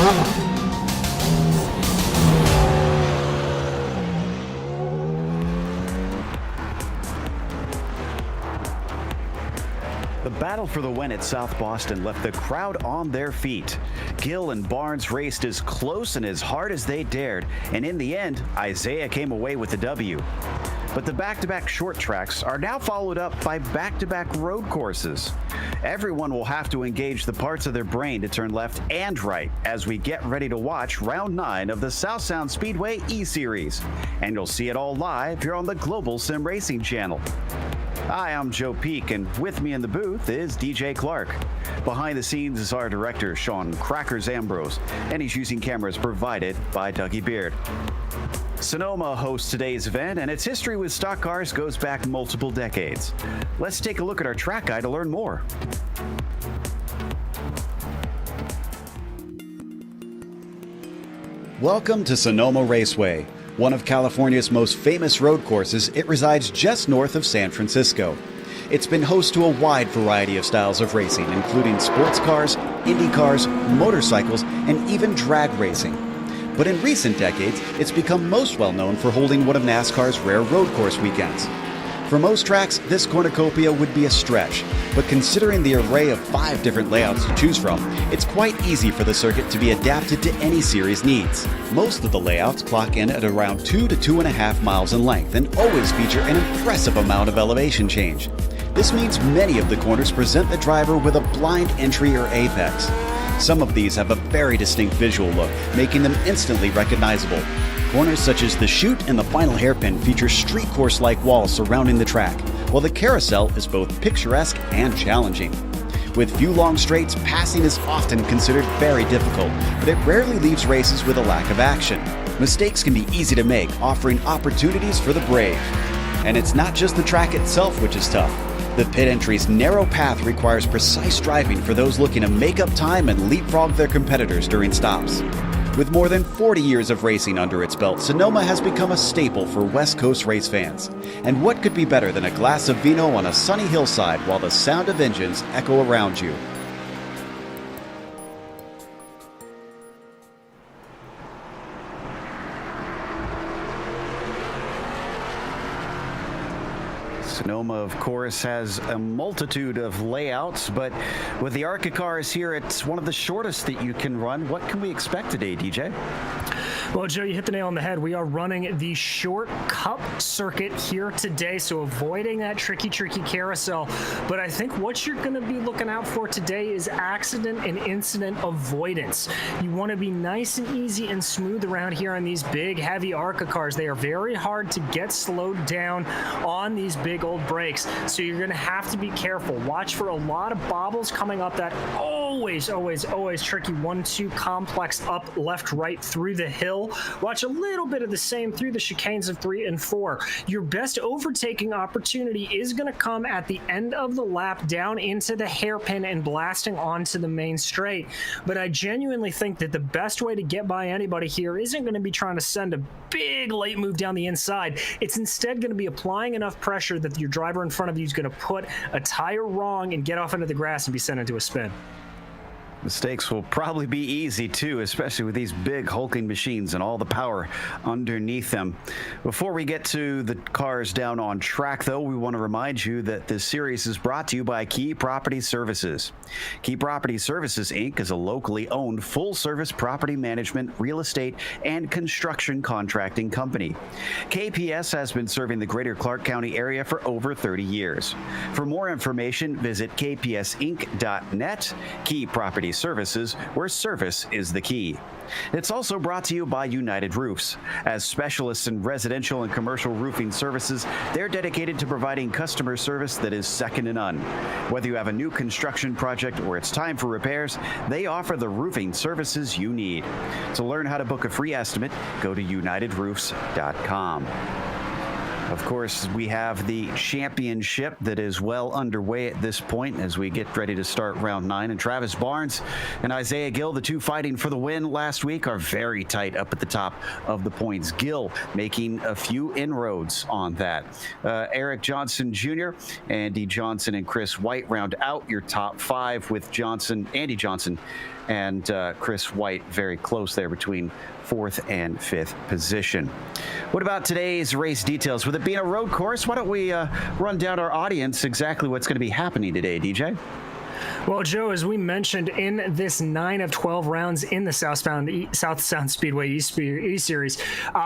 The battle for the win at South Boston left the crowd on their feet. Gill and Barnes raced as close and as hard as they dared, and in the end, Isaiah came away with the W. But the back-to-back short tracks are now followed up by back-to-back road courses. Everyone will have to engage the parts of their brain to turn left and right as we get ready to watch round 9 of the South Sound Speedway E-Series. And you'll see it all live here on the Global SimRacing Channel. Hi, I'm Joe Peak, and with me in the booth is DJ Clark. Behind the scenes is our director, Sean Crackers Ambrose, and he's using cameras provided by Dougie Beard. Sonoma hosts today's event, and its history with stock cars goes back multiple decades. Let's take a look at our track guide to learn more. Welcome to Sonoma Raceway. One of California's most famous road courses, it resides just north of San Francisco. It's been host to a wide variety of styles of racing, including sports cars, Indy cars, motorcycles, and even drag racing. But in recent decades, it's become most well known for holding one of NASCAR's rare road course weekends. For most tracks, this cornucopia would be a stretch, but considering the array of 5 different layouts to choose from, it's quite easy for the circuit to be adapted to any series needs. Most of the layouts clock in at around 2 to 2.5 miles in length and always feature an impressive amount of elevation change. This means many of the corners present the driver with a blind entry or apex. Some of these have a very distinct visual look, making them instantly recognizable. Corners such as the chute and the final hairpin feature street course-like walls surrounding the track, while the carousel is both picturesque and challenging. With few long straights, passing is often considered very difficult, but it rarely leaves races with a lack of action. Mistakes can be easy to make, offering opportunities for the brave. And it's not just the track itself which is tough. The pit entry's narrow path requires precise driving for those looking to make up time and leapfrog their competitors during stops. With more than 40 years of racing under its belt, Sonoma has become a staple for West Coast race fans. And what could be better than a glass of vino on a sunny hillside while the sound of engines echo around you? Sonoma, of course, has a multitude of layouts, but with the ARCA cars here, it's one of the shortest that you can run. What can we expect today, DJ? Well, Joe, you hit the nail on the head. We are running the short cup circuit here today, so avoiding that tricky carousel. But I think what you're going to be looking out for today is accident and incident avoidance. You want to be nice and easy and smooth around here on these big, heavy ARCA cars. They are very hard to get slowed down on these big old brakes, so you're going to have to be careful. Watch for a lot of bobbles coming up that always tricky 1-2 complex up, left, right through the hill. Watch a little bit of the same through the chicanes of 3 and 4. Your best overtaking opportunity is going to come at the end of the lap down into the hairpin and blasting onto the main straight. But I genuinely think that the best way to get by anybody here isn't going to be trying to send a big late move down the inside. It's instead going to be applying enough pressure that your driver in front of you is going to put a tire wrong and get off into the grass and be sent into a spin. Mistakes will probably be easy too, especially with these big hulking machines and all the power underneath them. Before we get to the cars down on track, though, we want to remind you that this series is brought to you by Key Property Services. Key Property Services, Inc. is a locally owned full-service property management, real estate, and construction contracting company. KPS has been serving the greater Clark County area for over 30 years. For more information, visit kpsinc.net. Key Property Services, where service is the key. It's also brought to you by United Roofs. As specialists in residential and commercial roofing services, they're dedicated to providing customer service that is second to none. Whether you have a new construction project or it's time for repairs, they offer the roofing services you need. To learn how to book a free estimate, go to unitedroofs.com. Of course, we have the championship that is well underway at this point as we get ready to start round 9. And Travis Barnes and Isaiah Gill, the two fighting for the win last week, are very tight up at the top of the points. Gill making a few inroads on that. Eric Johnson Jr., Andy Johnson, and Chris White round out your top 5 with Andy Johnson and Chris White very close there between 4th and 5th position. What about today's race details? With it being a road course, why don't we run down our audience exactly what's going to be happening today, DJ? Well, Joe, as we mentioned in this 9 of 12 rounds in the South Sound Speedway E-Series,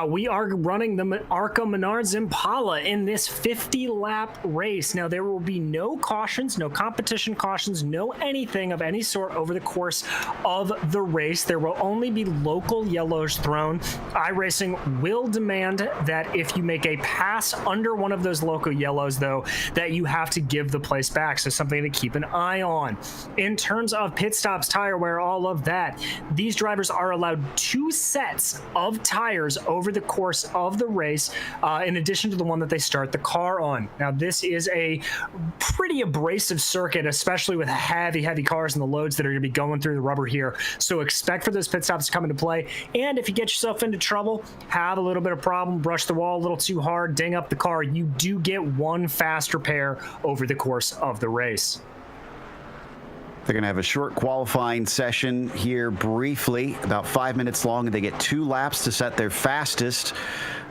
we are running the ARCA Menards Impala in this 50-lap race. Now, there will be no cautions, no competition cautions, no anything of any sort over the course of the race. There will only be local yellows thrown. iRacing will demand that if you make a pass under one of those local yellows, though, that you have to give the place back. So something to keep an eye on. In terms of pit stops, tire wear, all of that, these drivers are allowed 2 sets of tires over the course of the race, in addition to the one that they start the car on. Now, this is a pretty abrasive circuit, especially with heavy cars and the loads that are going to be going through the rubber here. So expect for those pit stops to come into play. And if you get yourself into trouble, have a little bit of problem, brush the wall a little too hard, ding up the car, you do get 1 fast repair over the course of the race. They're going to have a short qualifying session here briefly, about 5 minutes long, and they get 2 laps to set their fastest.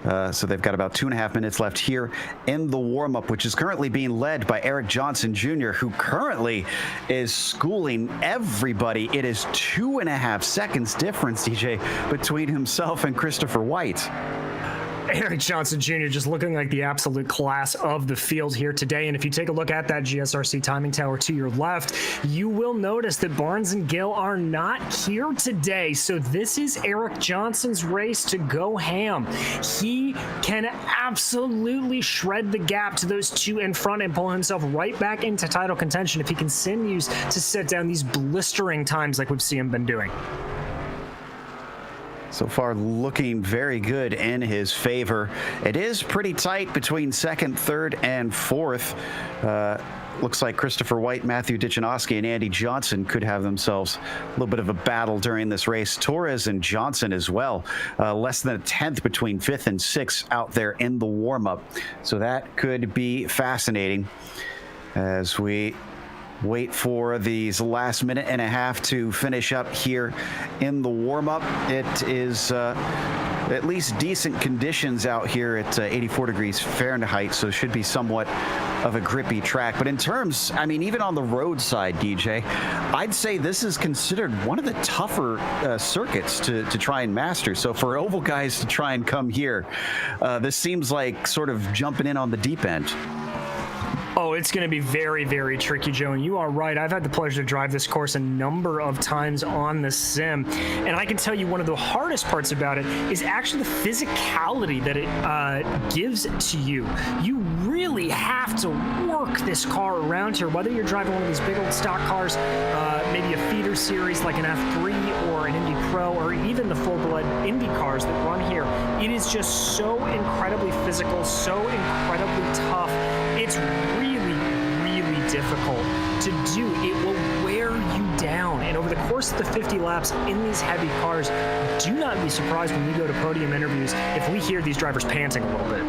So they've got about 2.5 minutes left here in the warm-up, which is currently being led by Eric Johnson Jr., who currently is schooling everybody. It is 2.5 seconds difference, DJ, between himself and Christopher White. Eric Johnson Jr. just looking like the absolute class of the field here today. And if you take a look at that GSRC timing tower to your left, you will notice that Barnes and Gill are not here today. So this is Eric Johnson's race to go ham. He can absolutely shred the gap to those 2 in front and pull himself right back into title contention if he continues to set down these blistering times like we've seen him been doing. So far, looking very good in his favor. It is pretty tight between 2nd, 3rd, and 4th. Looks like Christopher White, Matthew Dichinowski, and Andy Johnson could have themselves a little bit of a battle during this race. Torres and Johnson as well. Less than a 10th between 5th and 6th out there in the warm-up. So that could be fascinating as we wait for these last minute and a half to finish up here in the warm-up. It is at least decent conditions out here at 84 degrees Fahrenheit, so it should be somewhat of a grippy track. But in terms, I mean, even on the roadside, DJ, I'd say this is considered one of the tougher circuits to try and master. So for oval guys to try and come here, this seems like sort of jumping in on the deep end. Oh, it's going to be very, very tricky, Joe, and you are right. I've had the pleasure to drive this course a number of times on the sim, and I can tell you one of the hardest parts about it is actually the physicality that it gives to you. You really have to work this car around here, whether you're driving one of these big old stock cars, maybe a feeder series like an F3 or an Indy Pro, or even the full-blood Indy cars that run here. It is just so incredibly physical, so incredibly tough. It's really difficult to do. It will wear you down. And over the course of the 50 laps in these heavy cars, do not be surprised when we go to podium interviews if we hear these drivers panting a little bit.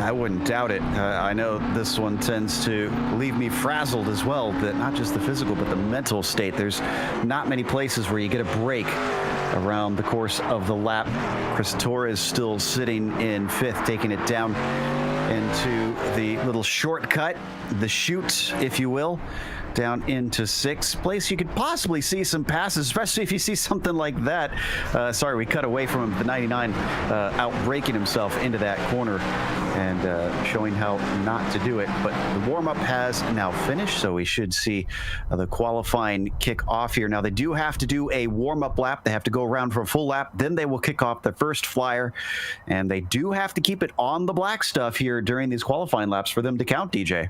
I wouldn't doubt it. I know this one tends to leave me frazzled as well, that not just the physical, but the mental state. There's not many places where you get a break around the course of the lap. Chris Torres still sitting in 5th, taking it down into the little shortcut, the chute, if you will, down into 6th place. You could possibly see some passes, especially if you see something like that. Sorry, we cut away from him, the 99 out braking himself into that corner and showing how not to do it. But the warm-up has now finished, so we should see the qualifying kick off here. Now, they do have to do a warm-up lap. They have to go around for a full lap. Then they will kick off the first flyer, and they do have to keep it on the black stuff here during these qualifying laps for them to count, DJ.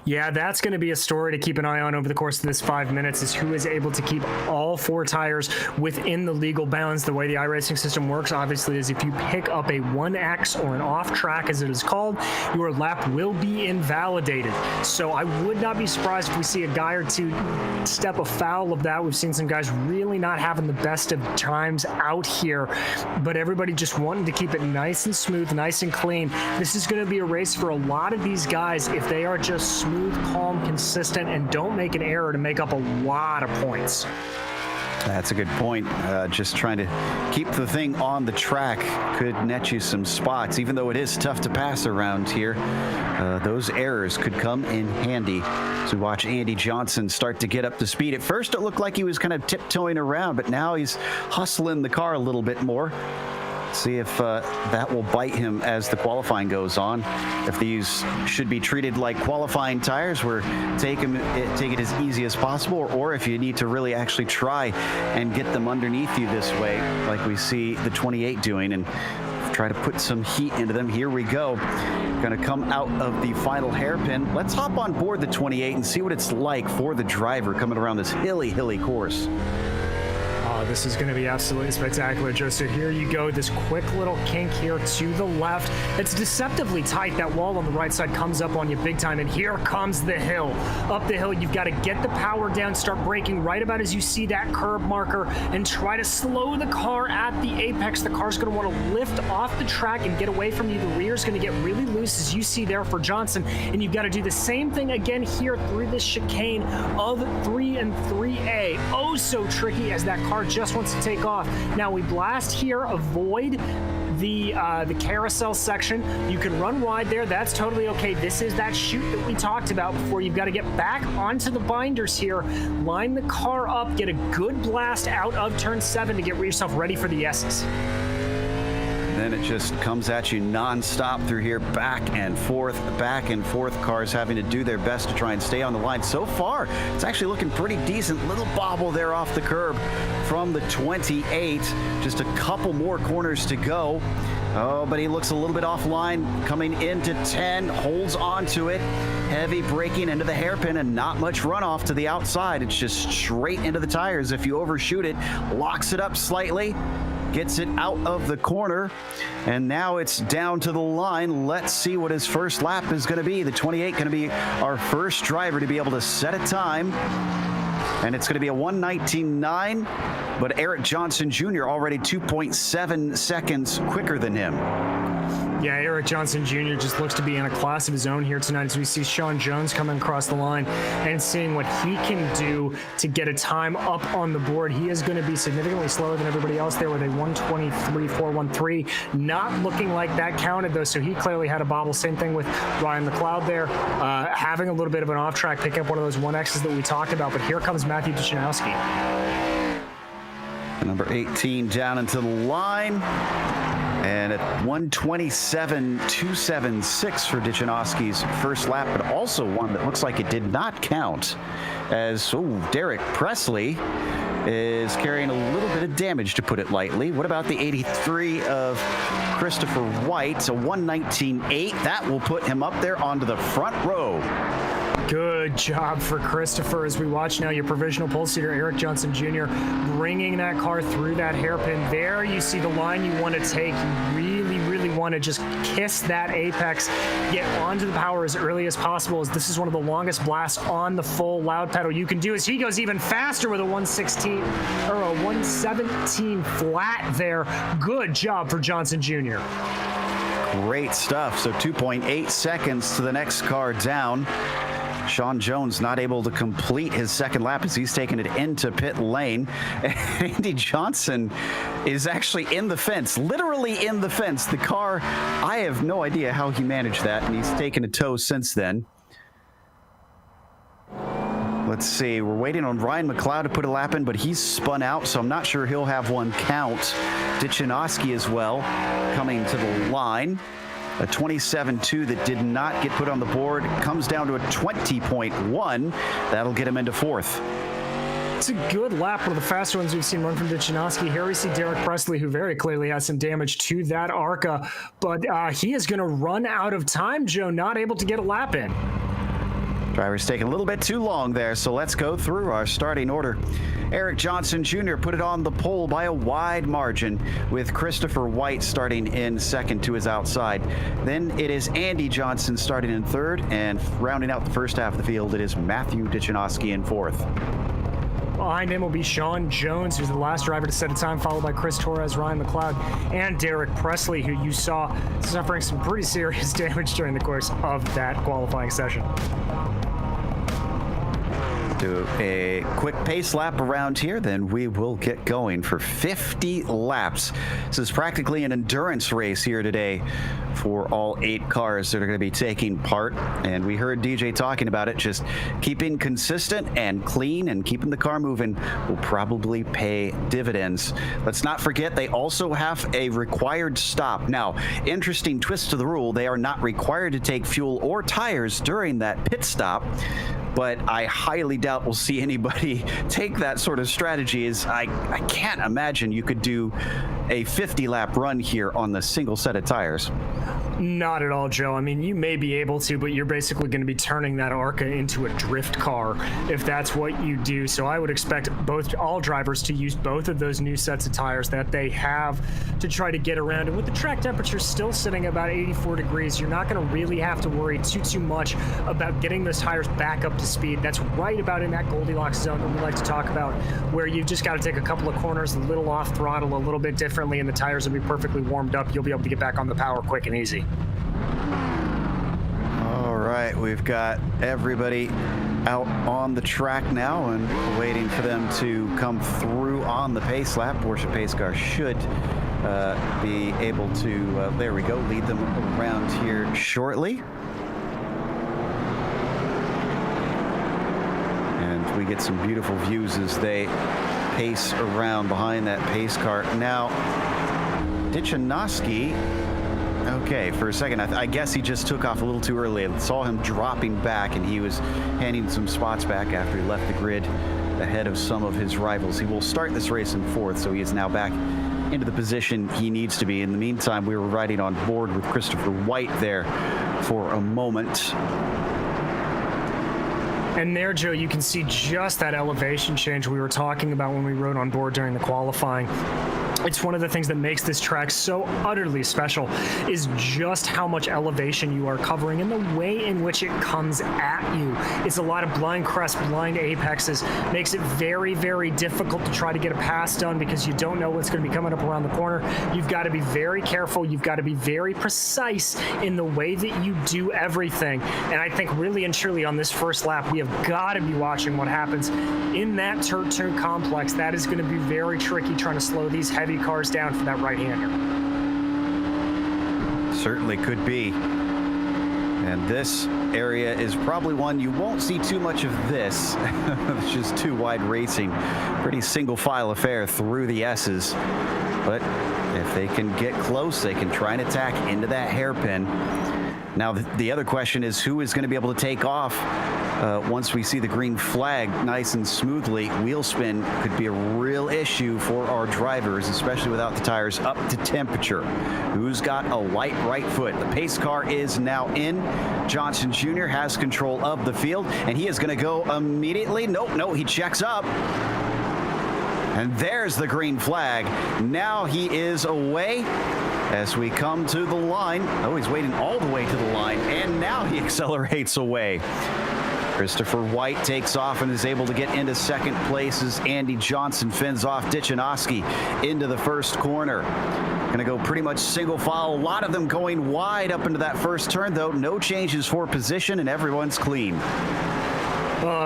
Yeah, that's going to be a story to keep an eye on over the course of this 5 minutes, is who is able to keep all 4 tires within the legal bounds. The way the iRacing system works, obviously, is if you pick up a 1X or an off-track, as it is called, your lap will be invalidated. So I would not be surprised if we see a guy or two step afoul of that. We've seen some guys really not having the best of times out here, but everybody just wanting to keep it nice and smooth, nice and clean. This is going to be a race for a lot of these guys if they are car just smooth, calm, consistent, and don't make an error to make up a lot of points. That's a good point. Just trying to keep the thing on the track could net you some spots. Even though it is tough to pass around here, those errors could come in handy. So we watch Andy Johnson start to get up to speed. At first, it looked like he was kind of tiptoeing around, but now he's hustling the car a little bit more. See if that will bite him as the qualifying goes on. If these should be treated like qualifying tires, where take it as easy as possible, or if you need to really actually try and get them underneath you this way, like we see the 28 doing, and try to put some heat into them. Here we go. Going to come out of the final hairpin. Let's hop on board the 28 and see what it's like for the driver coming around this hilly course. This is going to be absolutely spectacular, Joe. So here you go, this quick little kink here to the left. It's deceptively tight. That wall on the right side comes up on you big time, and here comes the hill. Up the hill, you've got to get the power down, start braking right about as you see that curb marker, and try to slow the car at the apex. The car's going to want to lift off the track and get away from you. The rear is going to get really loose, as you see there for Johnson, and you've got to do the same thing again here through this chicane of 3 and 3A. Oh, so tricky as that car just wants to take off. Now we blast here, avoid the carousel section. You can run wide there. That's totally okay. This is that chute that we talked about before. You've got to get back onto the binders here, line the car up, get a good blast out of turn 7 to get yourself ready for the S's. Then it just comes at you nonstop through here, back and forth. Cars having to do their best to try and stay on the line. So far, it's actually looking pretty decent. Little bobble there off the curb from the 28. Just a couple more corners to go. Oh, but he looks a little bit offline coming into 10, holds on to it. Heavy braking into the hairpin and not much runoff to the outside. It's just straight into the tires. If you overshoot it, locks it up slightly. Gets it out of the corner, and now it's down to the line. Let's see what his first lap is going to be. The 28 going to be our first driver to be able to set a time, and it's going to be a 1:19.9, but Eric Johnson Jr. already 2.7 seconds quicker than him. Yeah, Eric Johnson Jr. just looks to be in a class of his own here tonight as we see Sean Jones coming across the line and seeing what he can do to get a time up on the board. He is going to be significantly slower than everybody else there with a 1:23.413. Not looking like that counted, though, so he clearly had a bobble. Same thing with Ryan McLeod there, having a little bit of an off-track, picking up one of those 1Xs that we talked about. But here comes Matthew Duchanowski. Number 18 down into the line. And at 1:27.276 for Duchanowski's first lap, but also one that looks like it did not count, as Derek Presley is carrying a little bit of damage, to put it lightly. What about the 83 of Christopher White? A 1:19.8. That will put him up there onto the front row. Good job for Christopher as we watch now your provisional pole seater, Eric Johnson Jr., bringing that car through that hairpin. There you see the line you want to take. You really want to just kiss that apex, get onto the power as early as possible, as this is one of the longest blasts on the full loud pedal you can do, as he goes even faster with a 1:16 or a 1:17 flat there. Good job for Johnson Jr. Great stuff. So 2.8 seconds to the next car down. Sean Jones not able to complete his second lap as he's taking it into pit lane. Andy Johnson is actually in the fence, literally in the fence. The car, I have no idea how he managed that, and he's taken a tow since then. Let's see, we're waiting on Ryan McLeod to put a lap in, but he's spun out, so I'm not sure he'll have one count. Duchanowski as well, coming to the line. A 27.2 that did not get put on the board, comes down to a 20.1. That'll get him into fourth. It's a good lap, one of the faster ones we've seen run from Duchanowski. Here we see Derek Presley, who very clearly has some damage to that ARCA, but he is going to run out of time, Joe, not able to get a lap in. Driver's taking a little bit too long there, so let's go through our starting order. Eric Johnson Jr. put it on the pole by a wide margin, with Christopher White starting in second to his outside. Then it is Andy Johnson starting in third, and rounding out the first half of the field, it is Matthew Duchanowski in fourth. Behind him will be Sean Jones, who's the last driver to set a time, followed by Chris Torres, Ryan McLeod, and Derek Presley, who you saw suffering some pretty serious damage during the course of that qualifying session. Do a quick pace lap around here, then we will get going for 50 laps. This is practically an endurance race here today for all 8 cars that are going to be taking part. And we heard DJ talking about it, just keeping consistent and clean and keeping the car moving will probably pay dividends. Let's not forget they also have a required stop. Now, interesting twist to the rule, they are not required to take fuel or tires during that pit stop. But I highly doubt we'll see anybody take that sort of strategy, as I can't imagine you could do a 50-lap run here on the single set of tires. Not at all, Joe. I mean, you may be able to, but you're basically going to be turning that ARCA into a drift car if that's what you do. So I would expect all drivers to use both of those new sets of tires that they have to try to get around. And with the track temperature still sitting about 84 degrees, you're not going to really have to worry too much about getting those tires back up to speed. That's right about in that Goldilocks zone that we like to talk about, where you've just got to take a couple of corners, a little off throttle, a little bit differently, and the tires will be perfectly warmed up. You'll be able to get back on the power quick and easy. All right, we've got everybody out on the track now and waiting for them to come through on the pace lap. Porsche pace car should be able to, there we go, lead them around here shortly. And we get some beautiful views as they pace around behind that pace car. Now, Dichanowski, okay, for a second, I guess he just took off a little too early. I saw him dropping back, and he was handing some spots back after he left the grid ahead of some of his rivals. He will start this race in 4th, so he is now back into the position he needs to be. In the meantime, we were riding on board with Christopher White there for a moment. And there, Joe, you can see just that elevation change we were talking about when we rode on board during the qualifying. It's one of the things that makes this track so utterly special, is just how much elevation you are covering and the way in which it comes at you. It's a lot of blind crests, blind apexes, makes it very, very difficult to try to get a pass done because you don't know what's going to be coming up around the corner. You've got to be very careful. You've got to be very precise in the way that you do everything. And I think really and truly on this first lap, we have got to be watching what happens in that turn complex. That is going to be very tricky, trying to slow these heavy cars down for that right-hander. Certainly could be. And this area is probably one you won't see too much of this. It's just too wide racing. Pretty single file affair through the S's. But if they can get close, they can try and attack into that hairpin. Now, the other question is who is going to be able to take off once we see the green flag nice and smoothly. Wheel spin could be a real issue for our drivers, especially without the tires up to temperature. Who's got a light right foot? The pace car is now in. Johnson Jr. has control of the field, and he is going to go immediately. No, he checks up. And there's the green flag. Now he is away. As we come to the line, oh, he's waiting all the way to the line, and now he accelerates away. Christopher White takes off and is able to get into second place as Andy Johnson fends off Dichanowski into the first corner. Going to go pretty much single file. A lot of them going wide up into that first turn, though. No changes for position, and everyone's clean.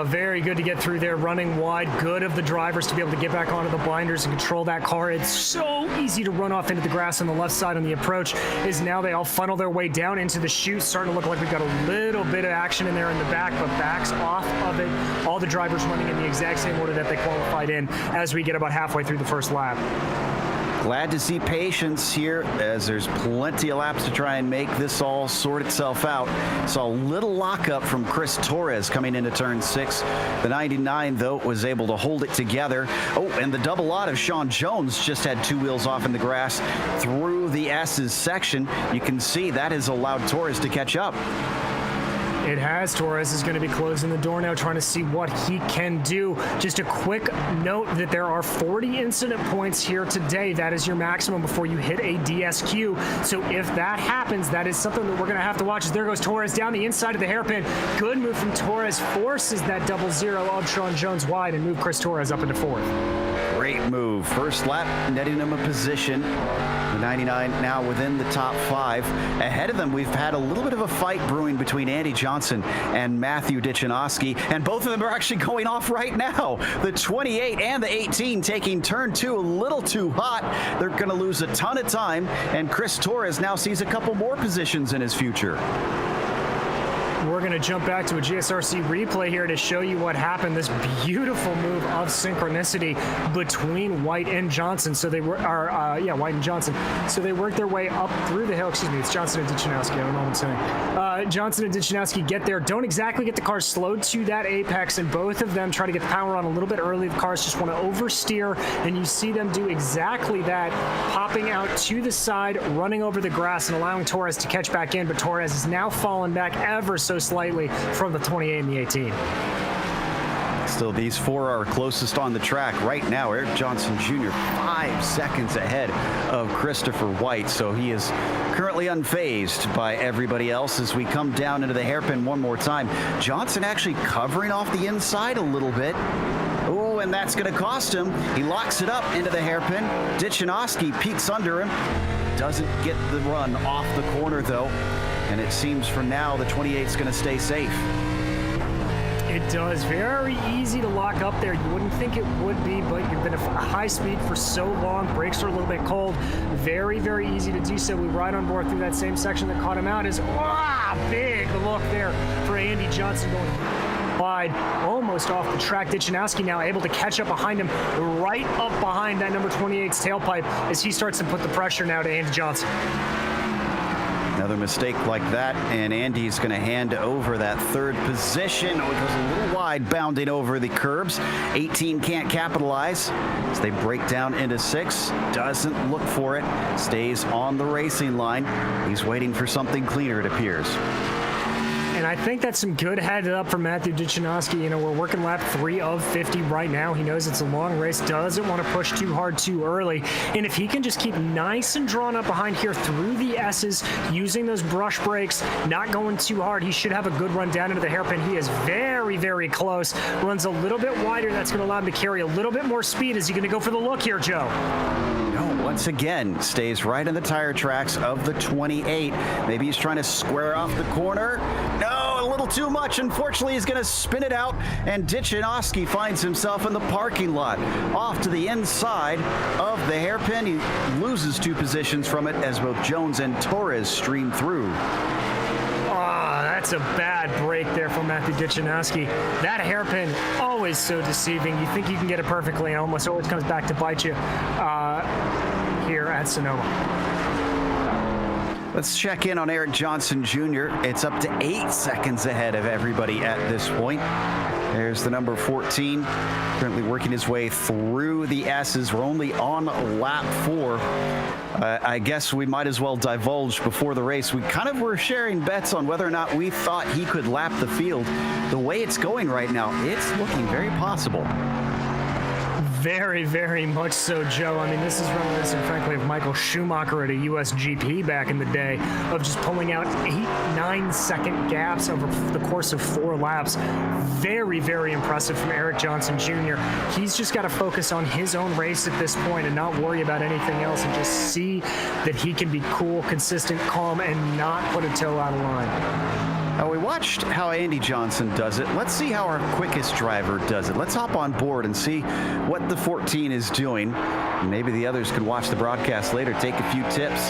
Very good to get through there, running wide. Good of the drivers to be able to get back onto the blinders and control that car. It's so easy to run off into the grass on the left side on the approach. Is now they all funnel their way down into the chute. Starting to look like we've got a little bit of action in there in the back, but backs off of it. All the drivers running in the exact same order that they qualified in as we get about halfway through the first lap. Glad to see patience here, as there's plenty of laps to try and make this all sort itself out. Saw a little lockup from Chris Torres coming into turn 6. The 99, though, was able to hold it together. Oh, and the double lot of Sean Jones just had 2 wheels off in the grass through the S's section. You can see that has allowed Torres to catch up. It has. Torres is going to be closing the door now, trying to see what he can do. Just a quick note that there are 40 incident points here today. That is your maximum before you hit a DSQ. So if that happens, that is something that we're going to have to watch. There goes Torres down the inside of the hairpin. Good move from Torres. Forces that double zero of Sean Jones wide and move Chris Torres up into fourth. Great move. First lap, netting him a position. The 99 now within the top 5. Ahead of them, we've had a little bit of a fight brewing between Andy Johnson and Matthew Dichinowski, and both of them are actually going off right now. The 28 and the 18 taking turn 2 a little too hot. They're going to lose a ton of time, and Chris Torres now sees a couple more positions in his future. We're going to jump back to a GSRC replay here to show you what happened. This beautiful move of synchronicity between White and Johnson. So they were, White and Johnson. So they worked their way up through the hill. Excuse me, it's Johnson and Dichinowski. I don't know what I'm saying. Johnson and Dichinowski get there. Don't exactly get the cars slowed to that apex, and both of them try to get the power on a little bit early. The cars just want to oversteer, and you see them do exactly that, popping out to the side, running over the grass, and allowing Torres to catch back in. But Torres is now fallen back ever so slightly from the 28 and the 18. Still, these four are closest on the track right now. Eric Johnson Jr. 5 seconds ahead of Christopher White, so he is currently unfazed by everybody else. As we come down into the hairpin one more time, Johnson actually covering off the inside a little bit. Oh, and that's going to cost him. He locks it up into the hairpin. Dichinowski peeks under him. Doesn't get the run off the corner, though. And it seems for now the 28 is going to stay safe. It does. Very easy to lock up there. You wouldn't think it would be, but you've been at high speed for so long. Brakes are a little bit cold. Very, very easy to do so. We ride on board through that same section that caught him out. Is big look there for Andy Johnson going wide, almost off the track. Dichinowski now able to catch up behind him, right up behind that number 28's tailpipe as he starts to put the pressure now to Andy Johnson. Another mistake like that, and Andy's going to hand over that third position. Oh, it goes a little wide, bounding over the curbs. 18 can't capitalize as they break down into 6. Doesn't look for it. Stays on the racing line. He's waiting for something cleaner, it appears. And I think that's some good head up for Matthew Dichinowski. You know, we're working lap 3 of 50 right now. He knows it's a long race, doesn't want to push too hard too early. And if he can just keep nice and drawn up behind here through the S's, using those brush brakes, not going too hard, he should have a good run down into the hairpin. He is very, very close. Runs a little bit wider. That's going to allow him to carry a little bit more speed. Is he going to go for the look here, Joe? No, once again, stays right in the tire tracks of the 28. Maybe he's trying to square off the corner. No, a little too much. Unfortunately, he's going to spin it out, and Dichinowski finds himself in the parking lot. Off to the inside of the hairpin. He loses 2 positions from it as both Jones and Torres stream through. That's a bad break there from Matthew Dichinowski. That hairpin, always so deceiving. You think you can get it perfectly, and almost always comes back to bite you here at Sonoma. Let's check in on Eric Johnson Jr. It's up to 8 seconds ahead of everybody at this point. There's the number 14, currently working his way through the S's. We're only on lap 4. I guess we might as well divulge before the race. We kind of were sharing bets on whether or not we thought he could lap the field. The way it's going right now, it's looking very possible. Very, very much so, Joe. I mean, this is reminiscent, frankly, of Michael Schumacher at a USGP back in the day, of just pulling out 8-9 second gaps over the course of 4 laps. Very, very impressive from Eric Johnson Jr. He's just got to focus on his own race at this point and not worry about anything else, and just see that he can be cool, consistent, calm, and not put a toe out of line. Now, we watched how Andy Johnson does it. Let's see how our quickest driver does it. Let's hop on board and see what the 14 is doing. Maybe the others can watch the broadcast later, take a few tips,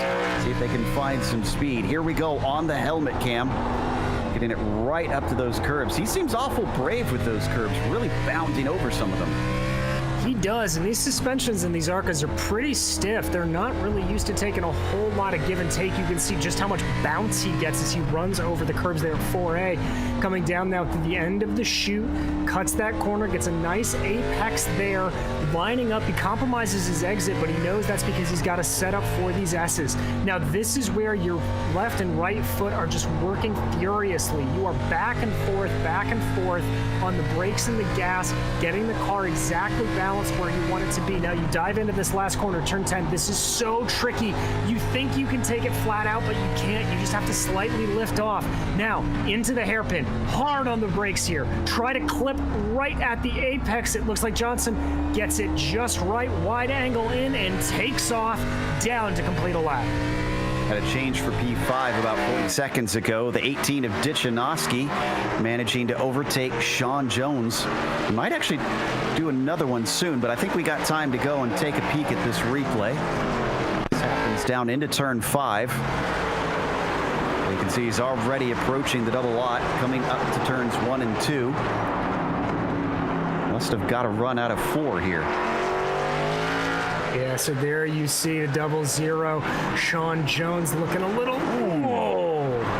see if they can find some speed. Here we go on the helmet cam, getting it right up to those curbs. He seems awful brave with those curbs, really bounding over some of them. He does, and these suspensions in these ARCAs are pretty stiff. They're not really used to taking a whole lot of give and take. You can see just how much bounce he gets as he runs over the curbs there at 4A. Coming down now to the end of the chute, cuts that corner, gets a nice apex there, lining up. He compromises his exit, but he knows that's because he's got to set up for these S's. Now, this is where your left and right foot are just working furiously. You are back and forth on the brakes and the gas, getting the car exactly balanced where you want it to be. Now, you dive into this last corner, turn 10. This is so tricky. You think you can take it flat out, but you can't. You just have to slightly lift off. Now, into the hairpin. Hard on the brakes here. Try to clip right at the apex. It looks like Johnson gets it just right. Wide angle in and takes off down to complete a lap. Had a change for P5 about 40 seconds ago. The 18 of Ditchinowski managing to overtake Sean Jones. He might actually do another one soon, but I think we got time to go and take a peek at this replay. This happens down into turn 5. You can see he's already approaching the double lot, coming up to turns 1 and 2. Must have got a run out of 4 here. Yeah, so there you see the 00. Sean Jones looking a little,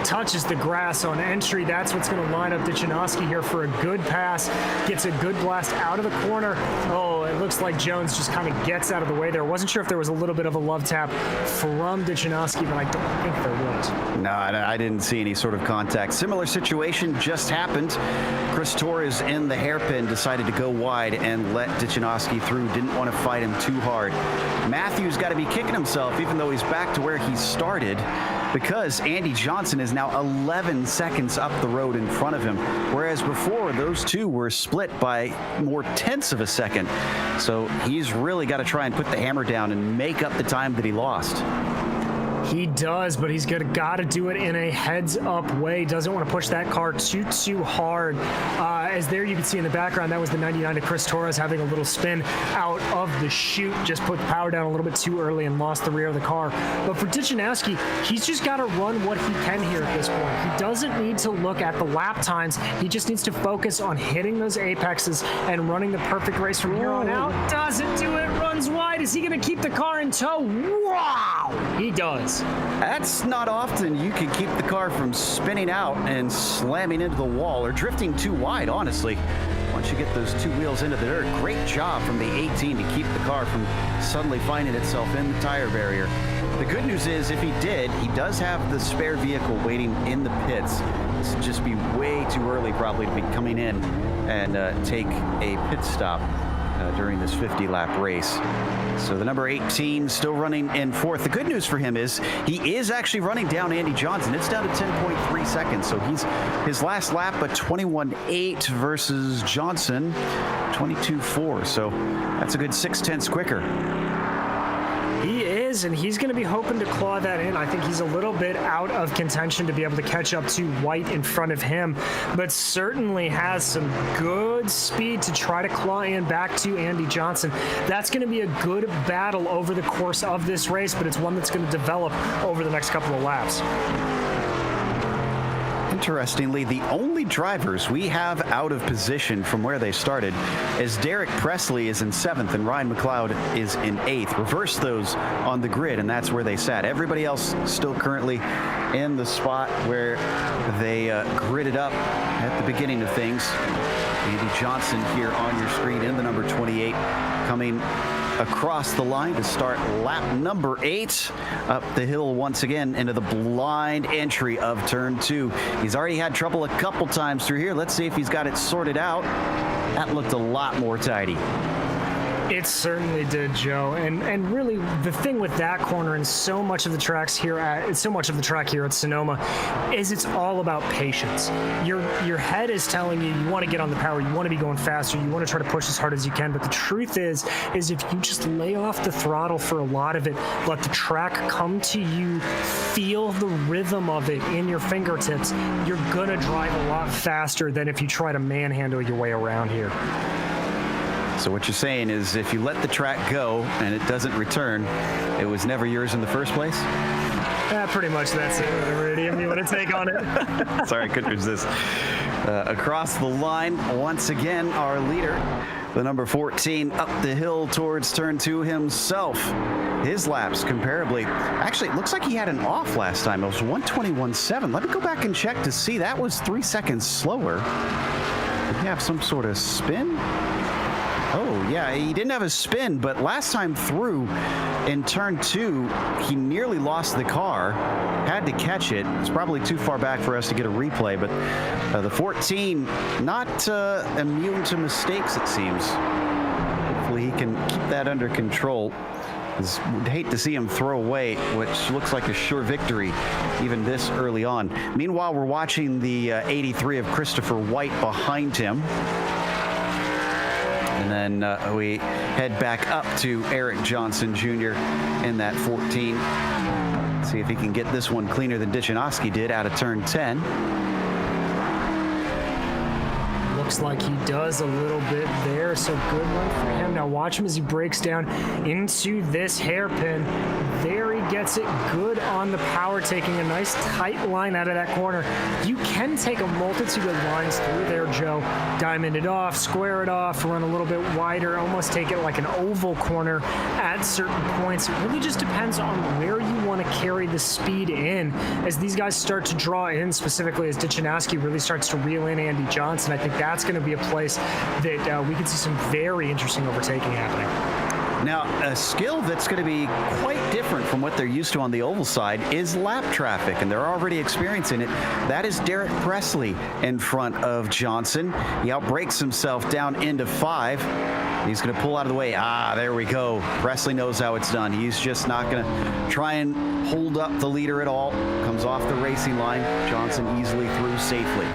touches the grass on entry. That's what's going to line up Ditchinowski here for a good pass. Gets a good blast out of the corner. Oh, it looks like Jones just kind of gets out of the way there. Wasn't sure if there was a little bit of a love tap from Ditchinowski, but I don't think there was. No, I didn't see any sort of contact. Similar situation just happened. Chris Torres in the hairpin decided to go wide and let Ditchinowski through. Didn't want to fight him too hard. Matthews got to be kicking himself, even though he's back to where he started, because Andy Johnson is now 11 seconds up the road in front of him, whereas before those two were split by more tenths of a second. So he's really got to try and put the hammer down and make up the time that he lost. He does, but he's got to do it in a heads-up way. Doesn't want to push that car too hard. As there you can see in the background, that was the 99 to Chris Torres having a little spin out of the chute. Just put the power down a little bit too early and lost the rear of the car. But for Ditchinowski, he's just got to run what he can here at this point. He doesn't need to look at the lap times. He just needs to focus on hitting those apexes and running the perfect race from here on out. Doesn't do it, runs wide. Is he going to keep the car in tow? Wow! He does. That's not often you can keep the car from spinning out and slamming into the wall or drifting too wide, honestly. Once you get those two wheels into the dirt, great job from the 18 to keep the car from suddenly finding itself in the tire barrier. The good news is, if he did, he does have the spare vehicle waiting in the pits. This would just be way too early probably to be coming in and take a pit stop during this 50-lap race. So the number 18 still running in fourth. The good news for him is he is actually running down Andy Johnson. It's down to 10.3 seconds. So he's his last lap at 21.8 versus Johnson 22.4. So that's a good 6/10 quicker. He is, and he's going to be hoping to claw that in. I think he's a little bit out of contention to be able to catch up to White in front of him, but certainly has some good speed to try to claw in back to Andy Johnson. That's going to be a good battle over the course of this race, but it's one that's going to develop over the next couple of laps. Interestingly, the only drivers we have out of position from where they started is Derek Presley is in 7th and Ryan McLeod is in 8th. Reverse those on the grid, and that's where they sat. Everybody else still currently in the spot where they gridded up at the beginning of things. Andy Johnson here on your screen in the number 28 coming across the line to start lap number 8 up the hill once again into the blind entry of turn 2. He's already had trouble a couple times through here. Let's see if he's got it sorted out. That looked a lot more tidy. It certainly did, Joe. And really, the thing with that corner and so much of the track here at Sonoma is it's all about patience. Your head is telling you want to get on the power, you want to be going faster, you want to try to push as hard as you can. But the truth is if you just lay off the throttle for a lot of it, let the track come to you, feel the rhythm of it in your fingertips, you're gonna drive a lot faster than if you try to manhandle your way around here. So what you're saying is if you let the track go and it doesn't return, it was never yours in the first place? Pretty much that's it. Whatever idiom you want to take on it. Sorry, I couldn't resist. across the line. Once again, our leader, the number 14, up the hill towards turn 2 himself. His laps comparably. Actually, it looks like he had an off last time. It was 1:21.7. Let me go back and check to see. That was 3 seconds slower. Did he have some sort of spin? Oh, yeah, he didn't have a spin, but last time through in turn 2, he nearly lost the car, had to catch it. It's probably too far back for us to get a replay, but the 14 not immune to mistakes, it seems. Hopefully he can keep that under control. Would hate to see him throw away, which looks like a sure victory even this early on. Meanwhile, we're watching the 83 of Christopher White behind him. And then we head back up to Eric Johnson Jr. in that 14. See if he can get this one cleaner than Dichinowski did out of turn 10. Looks like he does a little bit there, so good one for him. Now watch him as he breaks down into this hairpin. There he gets it good on the power, taking a nice tight line out of that corner. You can take a multitude of lines through there, Joe. Diamond it off, square it off, run a little bit wider, almost take it like an oval corner at certain points. It really just depends on where you want to carry the speed in. As these guys start to draw in, specifically as Dichinowski really starts to reel in Andy Johnson, I think that's going to be a place that we could see some very interesting overtaking happening. Now, a skill that's going to be quite different from what they're used to on the oval side is lap traffic, and they're already experiencing it. That is Derek Presley in front of Johnson. He outbrakes himself down into 5. He's going to pull out of the way. There we go. Presley knows how it's done. He's just not going to try and hold up the leader at all. Comes off the racing line. Johnson easily through safely.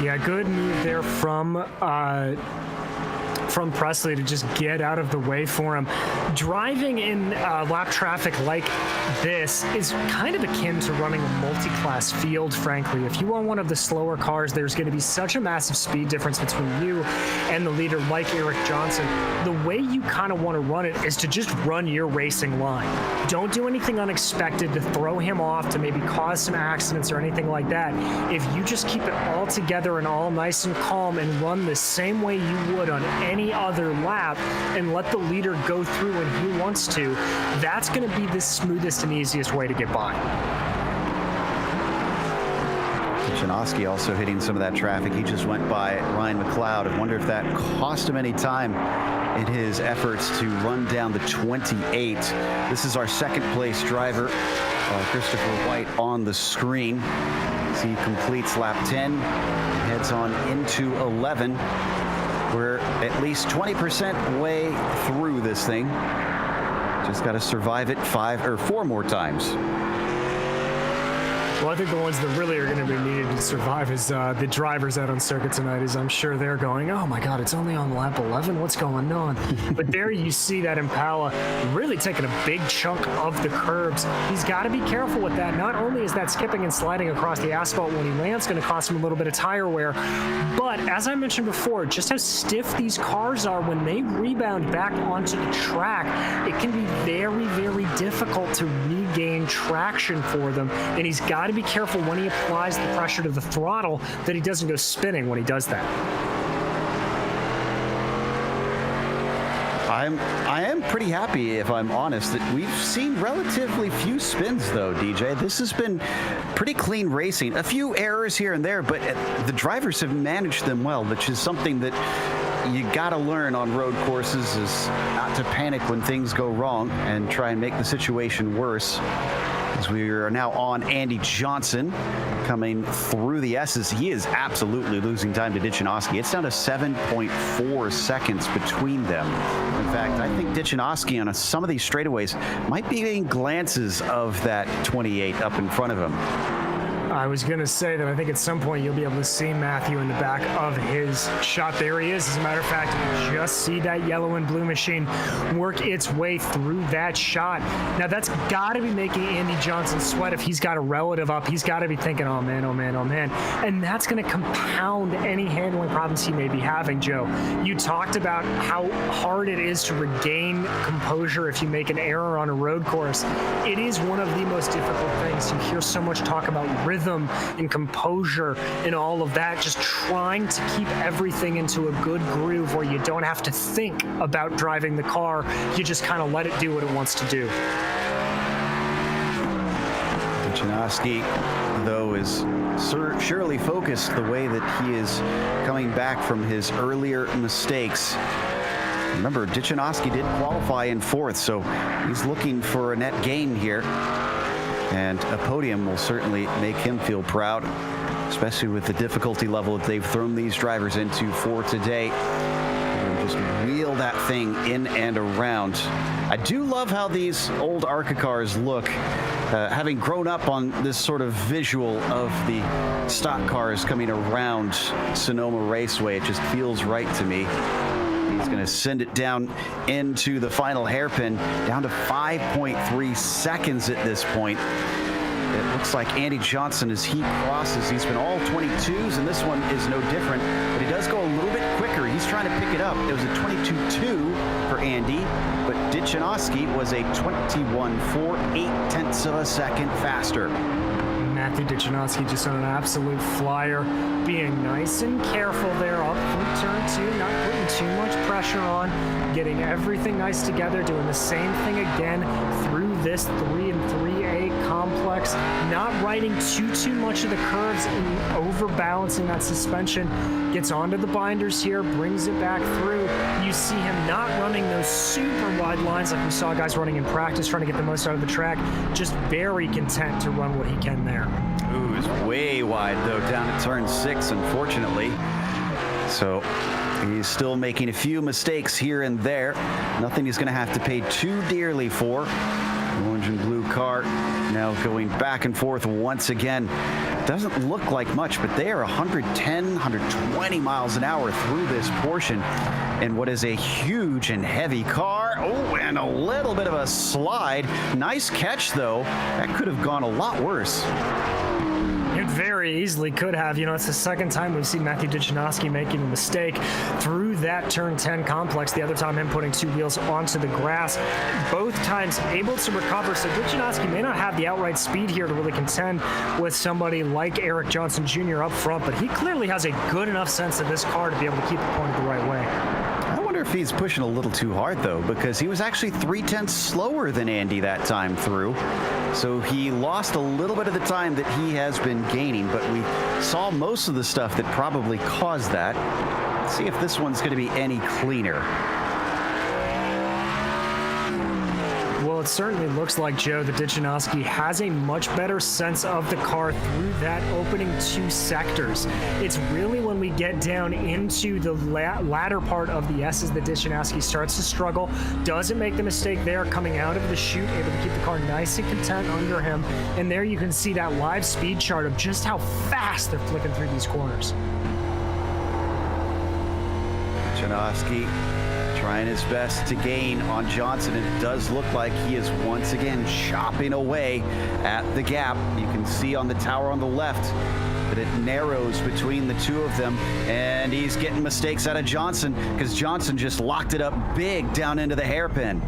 Yeah, good move there from Presley to just get out of the way for him. Driving in lap traffic like this is kind of akin to running a multi-class field, frankly. If you are one of the slower cars, there's going to be such a massive speed difference between you and the leader like Eric Johnson. The way you kind of want to run it is to just run your racing line. Don't do anything unexpected to throw him off, to maybe cause some accidents or anything like that. If you just keep it all together and all nice and calm and run the same way you would on any other lap and let the leader go through when he wants to, that's going to be the smoothest and easiest way to get by. Dichinowski also hitting some of that traffic. He just went by Ryan McLeod. I wonder if that cost him any time in his efforts to run down the 28. This is our second place driver, Christopher White, on the screen. As he completes lap 10, heads on into 11. We're at least 20% way through this thing. Just got to survive it 4 more times. Well, I think the ones that really are going to be needed to survive is the drivers out on circuit tonight, as I'm sure they're going, oh my God, it's only on lap 11. What's going on? But there you see that Impala really taking a big chunk of the curbs. He's got to be careful with that. Not only is that skipping and sliding across the asphalt when he lands going to cost him a little bit of tire wear, but as I mentioned before, just how stiff these cars are when they rebound back onto the track, it can be very, very difficult to regain traction for them. And he's got to be careful when he applies the pressure to the throttle that he doesn't go spinning when he does that. I am pretty happy, if I'm honest, that we've seen relatively few spins, though, DJ. This has been pretty clean racing. A few errors here and there, but the drivers have managed them well, which is something that you got to learn on road courses, is not to panic when things go wrong and try and make the situation worse. As we are now on Andy Johnson coming through the S's. He is absolutely losing time to Dichinowski. It's down to 7.4 seconds between them. In fact, I think Dichinowski on some of these straightaways might be getting glances of that 28 up in front of him. I was going to say that I think at some point you'll be able to see Matthew in the back of his shot. There he is. As a matter of fact, you just see that yellow and blue machine work its way through that shot. Now, that's got to be making Andy Johnson sweat. If he's got a relative up, he's got to be thinking, oh, man, oh, man, oh, man. And that's going to compound any handling problems he may be having, Joe. You talked about how hard it is to regain composure if you make an error on a road course. It is one of the most difficult things. You hear so much talk about rhythm rhythm and composure and all of that, just trying to keep everything into a good groove where you don't have to think about driving the car. You just kind of let it do what it wants to do. Dichinowski, though, is surely focused the way that he is coming back from his earlier mistakes. Remember, Dichinowski did qualify in 4th, so he's looking for a net gain here. And a podium will certainly make him feel proud, especially with the difficulty level that they've thrown these drivers into for today. Just wheel that thing in and around. I do love how these old ARCA cars look. Having grown up on this sort of visual of the stock cars coming around Sonoma Raceway, it just feels right to me. He's going to send it down into the final hairpin, down to 5.3 seconds at this point. It looks like Andy Johnson, as he crosses, he's been all 22s, and this one is no different, but he does go a little bit quicker. He's trying to pick it up. It was a 22.2 for Andy, but Dichinowski was a 21.4, 8/10 of a second faster. Matthew Dichinowski just on an absolute flyer, being nice and careful there up through turn 2, not putting too much pressure on, getting everything nice together, doing the same thing again through this 3 and 3A complex, not riding too much of the curves and overbalancing that suspension. Gets onto the binders here, brings it back through. You see him not running those super wide lines like we saw guys running in practice, trying to get the most out of the track. Just very content to run what he can there. Ooh, it's way wide, though, down at turn 6, unfortunately. So he's still making a few mistakes here and there. Nothing he's going to have to pay too dearly for. Orange and blue car now going back and forth once again. Doesn't look like much, but they are 110, 120 miles an hour through this portion in what is a huge and heavy car. Oh, and a little bit of a slide. Nice catch, though. That could have gone a lot worse. It very easily could have. You know, it's the second time we've seen Matthew Dichinowski making a mistake through that turn 10 complex. The other time him putting 2 wheels onto the grass. Both times able to recover. So Dichinowski may not have the outright speed here to really contend with somebody like Eric Johnson Jr. up front, but he clearly has a good enough sense of this car to be able to keep it pointed the right way. I wonder if he's pushing a little too hard, though, because he was actually 3/10 slower than Andy that time through. So he lost a little bit of the time that he has been gaining, but we saw most of the stuff that probably caused that. Let's see if this one's going to be any cleaner. Well, it certainly looks like, Joe, that Dichinowski has a much better sense of the car through that opening 2 sectors. It's really when we get down into the latter part of the S's that Dichinowski starts to struggle. Doesn't make the mistake there coming out of the chute, able to keep the car nice and content under him. And there you can see that live speed chart of just how fast they're flicking through these corners. Dichinowski trying his best to gain on Johnson. It does look like he is once again chopping away at the gap. You can see on the tower on the left that it narrows between the two of them, and he's getting mistakes out of Johnson because Johnson just locked it up big down into the hairpin.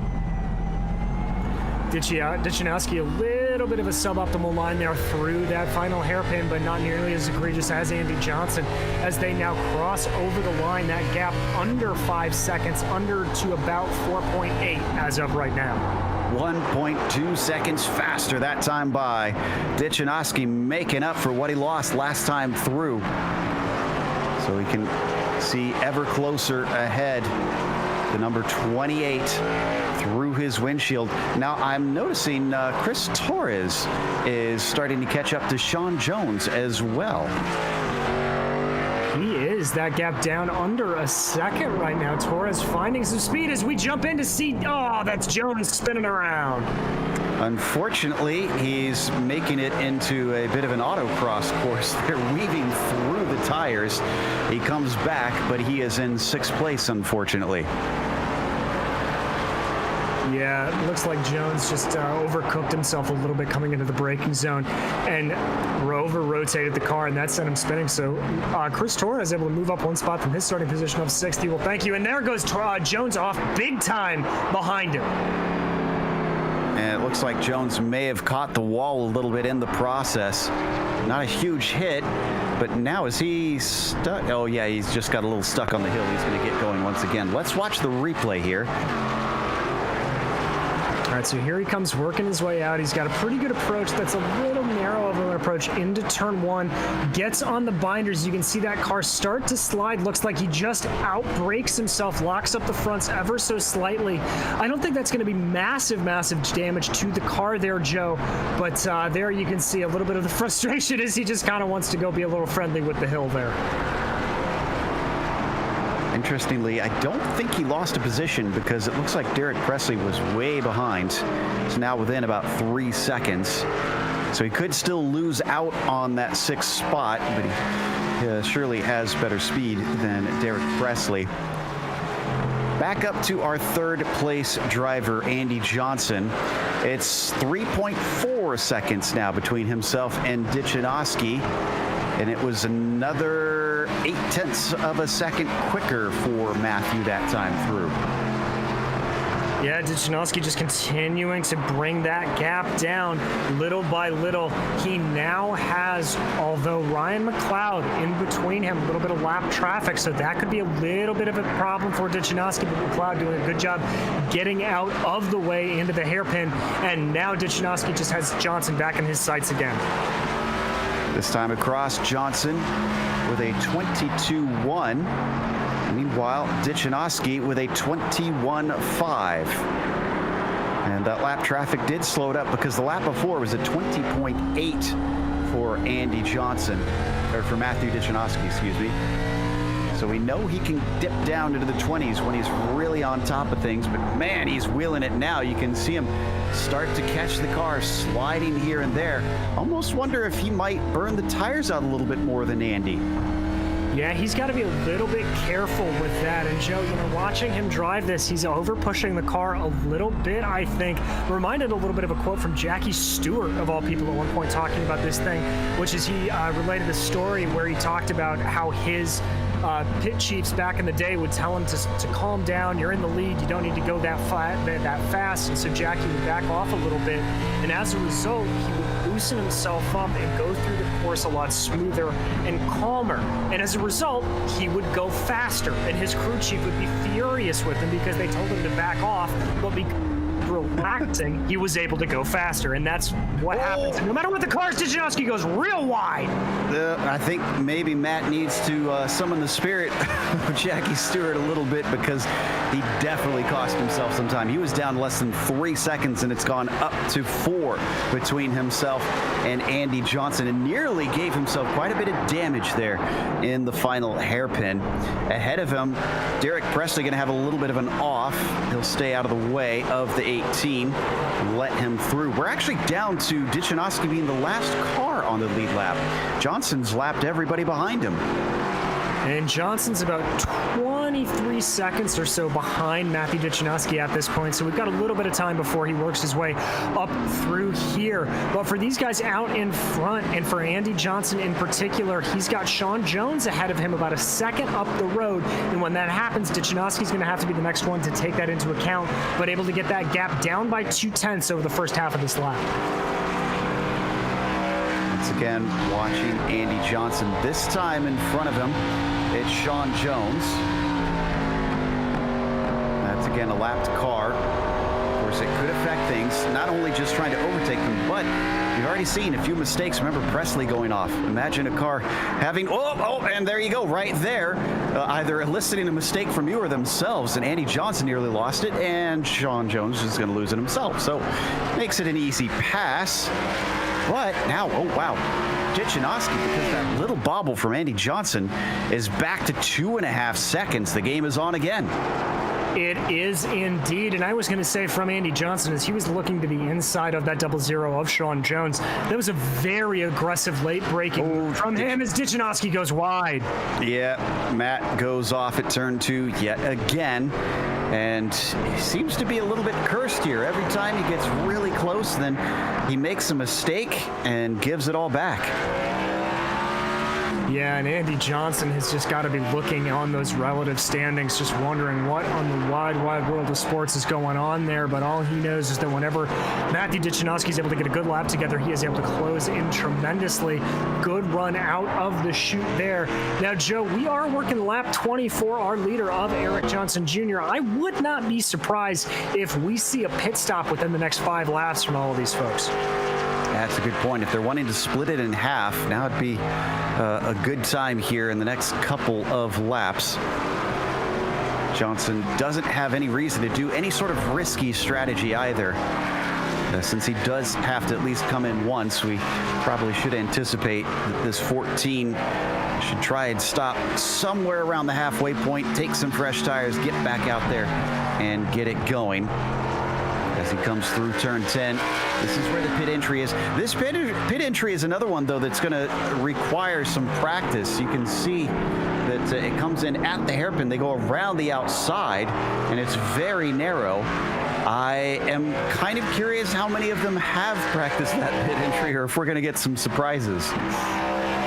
Dichinowski, a little bit of a suboptimal line there through that final hairpin, but not nearly as egregious as Andy Johnson as they now cross over the line. That gap under 5 seconds, under to about 4.8 as of right now. 1.2 seconds faster that time by. Dichinowski making up for what he lost last time through. So we can see ever closer ahead. The number 28 through his windshield. Now I'm noticing Chris Torres is starting to catch up to Sean Jones as well. He is. That gap down under a second right now. Torres finding some speed as we jump in to see, oh, that's Jones spinning around. Unfortunately, he's making it into a bit of an autocross course. They're weaving through the tires. He comes back, but he is in 6th place, unfortunately. Yeah, it looks like Jones just overcooked himself a little bit coming into the braking zone and over-rotated the car, and that sent him spinning. So Chris Torres able to move up 1 spot from his starting position of 60. Well, thank you. And there goes Jones off big time behind him. And it looks like Jones may have caught the wall a little bit in the process. Not a huge hit, but now is he stuck? Oh yeah, he's just got a little stuck on the hill. He's going to get going once again. Let's watch the replay here. All right, so here he comes working his way out. He's got a pretty good approach that's a little narrow of an approach into turn one. Gets on the binders. You can see that car start to slide. Looks like he just outbrakes himself, locks up the fronts ever so slightly. I don't think that's going to be massive damage to the car there, Joe. But there you can see a little bit of the frustration as he just kind of wants to go be a little friendly with the hill there. Interestingly, I don't think he lost a position because it looks like Derek Presley was way behind. He's now within about 3 seconds. So he could still lose out on that 6th spot, but he surely has better speed than Derek Presley. Back up to our 3rd place driver, Andy Johnson. It's 3.4 seconds now between himself and Dichinowski. And it was another 0.8 of a second quicker for Matthew that time through. Yeah, Dichinowski just continuing to bring that gap down little by little. He now has, although Ryan McLeod in between him, a little bit of lap traffic, so that could be a little bit of a problem for Dichinowski, but McLeod doing a good job getting out of the way into the hairpin, and now Dichinowski just has Johnson back in his sights again. This time across, Johnson with a 22.1. Meanwhile, Dichinowski with a 21.5. And that lap traffic did slow it up because the lap before was a 20.8 for Andy Johnson, or for Matthew Dichinowski, excuse me. So we know he can dip down into the 20s when he's really on top of things, but man, he's wheeling it now. You can see him start to catch the car sliding here and there. Almost wonder if he might burn the tires out a little bit more than Andy. Yeah, he's got to be a little bit careful with that. And Joe, you know, watching him drive this, he's over pushing the car a little bit, I think. Reminded a little bit of a quote from Jackie Stewart, of all people, at one point talking about this thing, which is he related a story where he talked about how his pit chiefs back in the day would tell him to calm down. You're in the lead. You don't need to go that fast. And so Jackie would back off a little bit. And as a result, he would loosen himself up and go through the course a lot smoother and calmer. And as a result, he would go faster. And his crew chief would be furious with him because they told him to back off. But relaxing, he was able to go faster, and that's what happens. No matter what the car is, Dichinowski goes real wide. I think maybe Matt needs to summon the spirit of Jackie Stewart a little bit, because he definitely cost himself some time. He was down less than 3 seconds, and it's gone up to 4 between himself and Andy Johnson, and nearly gave himself quite a bit of damage there in the final hairpin. Ahead of him, Derek Presley going to have a little bit of an off. He'll stay out of the way of the 18 and let him through. We're actually down to Dichinowski being the last car on the lead lap. Johnson's lapped everybody behind him. And Johnson's about 23 seconds or so behind Matthew Dichinowski at this point, so we've got a little bit of time before he works his way up through here. But for these guys out in front, and for Andy Johnson in particular, he's got Sean Jones ahead of him about a second up the road, and when that happens, Dichinowski's going to have to be the next one to take that into account, but able to get that gap down by 0.2 over the first half of this lap. Once again, watching Andy Johnson. This time in front of him, it's Sean Jones. That's again a lapped car. Of course, it could affect things, not only just trying to overtake them, but you've already seen a few mistakes. Remember Presley going off. Imagine a car having, and there you go, right there, either eliciting a mistake from you or themselves, and Andy Johnson nearly lost it, and Sean Jones is going to lose it himself. So makes it an easy pass. But now, Dichinowski, because that little bobble from Andy Johnson is back to 2.5 seconds. The game is on again. It is indeed, and I was going to say from Andy Johnson, as he was looking to the inside of that 0-0 of Sean Jones, that was a very aggressive late braking from him as Dichinowski goes wide. Yeah, Matt goes off at turn 2 yet again, and he seems to be a little bit cursed here. Every time he gets really close, then he makes a mistake and gives it all back. Yeah, and Andy Johnson has just got to be looking on those relative standings, just wondering what on the wide world of sports is going on there. But all he knows is that whenever Matthew Dichinowski is able to get a good lap together, he is able to close in tremendously. Good run out of the chute there. Now, Joe, we are working lap 24, our leader of Eric Johnson Jr. I would not be surprised if we see a pit stop within the next 5 laps from all of these folks. That's a good point. If they're wanting to split it in half, now it'd be a good time here in the next couple of laps. Johnson doesn't have any reason to do any sort of risky strategy either. Since he does have to at least come in once, we probably should anticipate that this 14 should try and stop somewhere around the halfway point, take some fresh tires, get back out there and get it going. As he comes through turn 10, this is where the pit entry is. This pit entry is another one, though, that's going to require some practice. You can see that it comes in at the hairpin. They go around the outside, and it's very narrow. I am kind of curious how many of them have practiced that pit entry, or if we're going to get some surprises.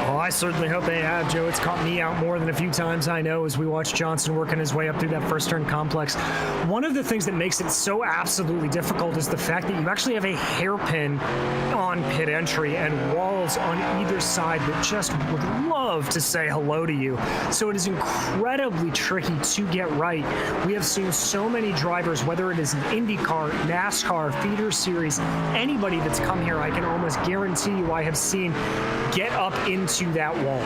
Well, I certainly hope they have, Joe. It's caught me out more than a few times, I know, as we watch Johnson working his way up through that first turn complex. One of the things that makes it so absolutely difficult is the fact that you actually have a hairpin on pit entry and walls on either side that just would love to say hello to you. So it is incredibly tricky to get right. We have seen so many drivers, whether it is an IndyCar, NASCAR, feeder series, anybody that's come here, I can almost guarantee you I have seen get up into that wall.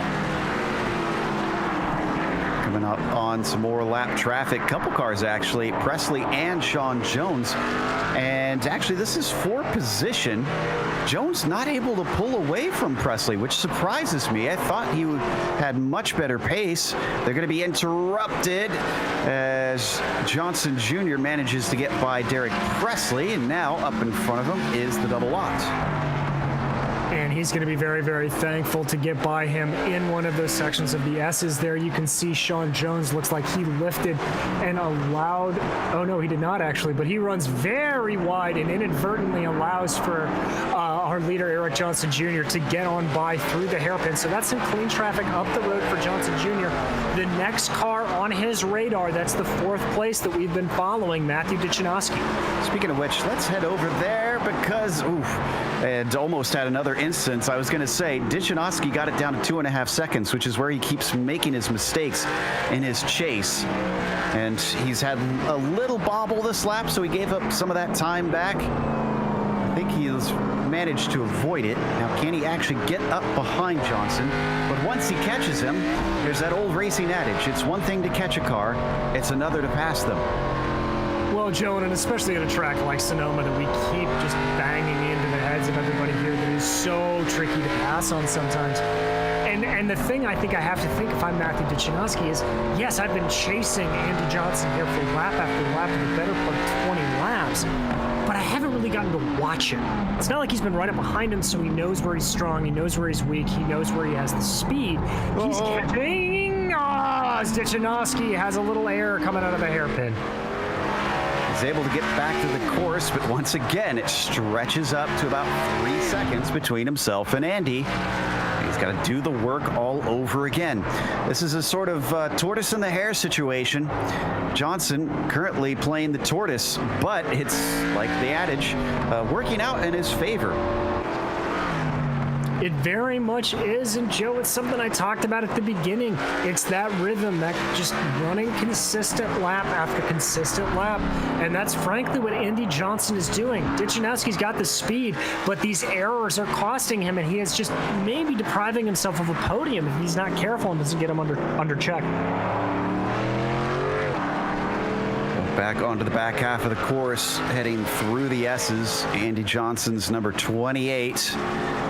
Coming up on some more lap traffic, couple cars actually, Presley and Sean Jones. And actually this is for position. Jones not able to pull away from Presley, which surprises me. I thought he had much better pace. They're going to be interrupted as Johnson Jr. manages to get by Derek Presley, and now up in front of him is the double lot. And he's going to be very, very thankful to get by him in one of those sections of the S's there. You can see Sean Jones looks like he lifted and allowed, oh no, he did not actually, but he runs very wide and inadvertently allows for our leader, Eric Johnson Jr., to get on by through the hairpin. So that's some clean traffic up the road for Johnson Jr. The next car on his radar, that's the 4th place that we've been following, Matthew Dichinowski. Speaking of which, let's head over there because, and almost had another instance. I was going to say, Dichinowski got it down to 2.5 seconds, which is where he keeps making his mistakes in his chase. And he's had a little bobble this lap, so he gave up some of that time back. I think he's managed to avoid it. Now, can he actually get up behind Johnson? But once he catches him, there's that old racing adage. It's one thing to catch a car, it's another to pass them. Well, Joe, and especially at a track like Sonoma that we keep just banging into the heads of everybody here that is so tricky to pass on sometimes. And the thing I think I have to think if I'm Matthew Dichinowski is, yes, I've been chasing Andy Johnson here for lap after lap for the better part of 20 laps, but I haven't really gotten to watch him. It's not like he's been right up behind him, so he knows where he's strong, he knows where he's weak, he knows where he has the speed. He's catching. Dichinowski has a little error coming out of the hairpin. He's able to get back to the course, but once again, it stretches up to about 3 seconds between himself and Andy. He's got to do the work all over again. This is a sort of tortoise and the hare situation. Johnson currently playing the tortoise, but it's like the adage, working out in his favor. It very much is, and Joe, it's something I talked about at the beginning. It's that rhythm, that just running consistent lap after consistent lap, and that's frankly what Andy Johnson is doing. Dichinowski's got the speed, but these errors are costing him, and he is just maybe depriving himself of a podium if he's not careful and doesn't get him under check. Back onto the back half of the course, heading through the S's. Andy Johnson's number 28,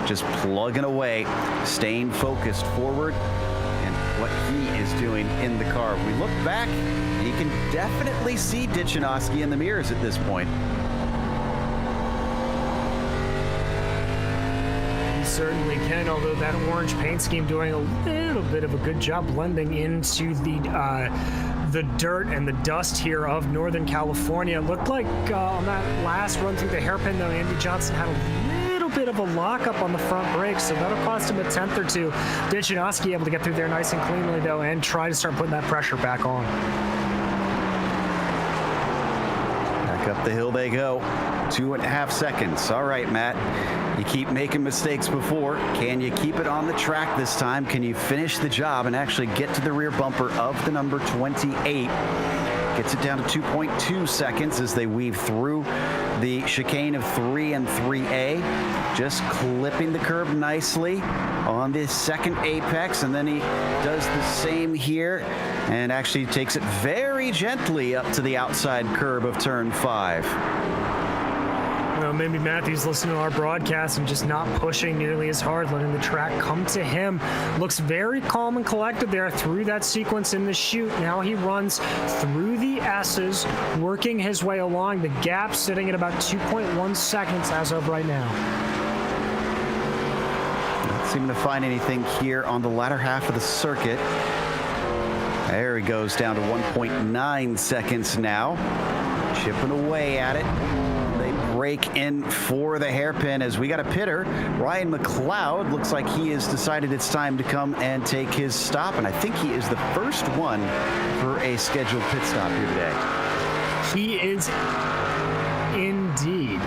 just plugging away, staying focused forward, and what he is doing in the car. We look back, and you can definitely see Dichinowski in the mirrors at this point. He certainly can, although that orange paint scheme doing a little bit of a good job blending into the dirt and the dust here of Northern California. It looked like on that last run through the hairpin, though, Andy Johnson had a little bit of a lockup on the front brakes, so that'll cost him a tenth or two. Dichinowski able to get through there nice and cleanly, though, and try to start putting that pressure back on. Back up the hill they go. 2.5 seconds. All right, Matt. You keep making mistakes before. Can you keep it on the track this time? Can you finish the job and actually get to the rear bumper of the number 28? Gets it down to 2.2 seconds as they weave through the chicane of 3 and 3A. Just clipping the curb nicely on this second apex, and then he does the same here and actually takes it very gently up to the outside curb of turn 5. Well, maybe Matthew's listening to our broadcast and just not pushing nearly as hard, letting the track come to him. Looks very calm and collected there through that sequence in the chute. Now he runs through the S's, working his way along. The gap sitting at about 2.1 seconds as of right now. Not seeming to find anything here on the latter half of the circuit. There he goes, down to 1.9 seconds now. Chipping away at it. Break in for the hairpin as we got a pitter. Ryan McLeod looks like he has decided it's time to come and take his stop, and I think he is the first one for a scheduled pit stop here today. He is indeed.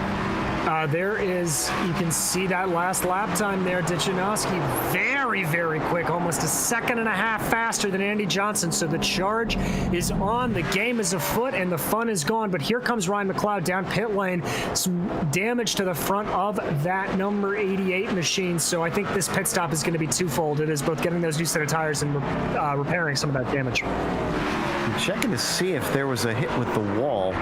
There is, you can see that last lap time there. Dichinowski very, very quick, almost a second and a half faster than Andy Johnson. So the charge is on, the game is afoot, and the fun is gone. But here comes Ryan McLeod down pit lane. Some damage to the front of that number 88 machine. So I think this pit stop is going to be twofold. It is both getting those new set of tires and repairing some of that damage. I'm checking to see if there was a hit with the wall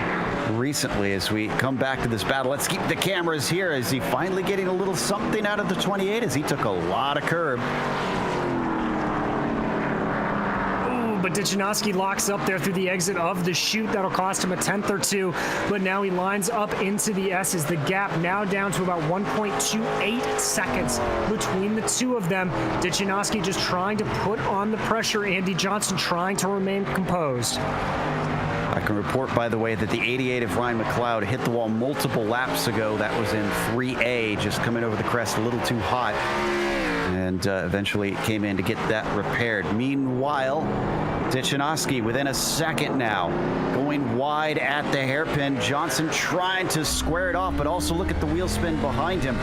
recently as we come back to this battle. Let's keep the cameras here. Is he finally getting a little something out of the 28 as he took a lot of curb? But Dichinowski locks up there through the exit of the chute. That'll cost him a tenth or two. But now he lines up into the S's. The gap now down to about 1.28 seconds between the two of them. Dichinowski just trying to put on the pressure. Andy Johnson trying to remain composed. I can report, by the way, that the 88 of Ryan McLeod hit the wall multiple laps ago. That was in 3A, just coming over the crest a little too hot. And eventually came in to get that repaired. Meanwhile, Dichinowski within a second now, going wide at the hairpin. Johnson trying to square it off, but also look at the wheel spin behind him.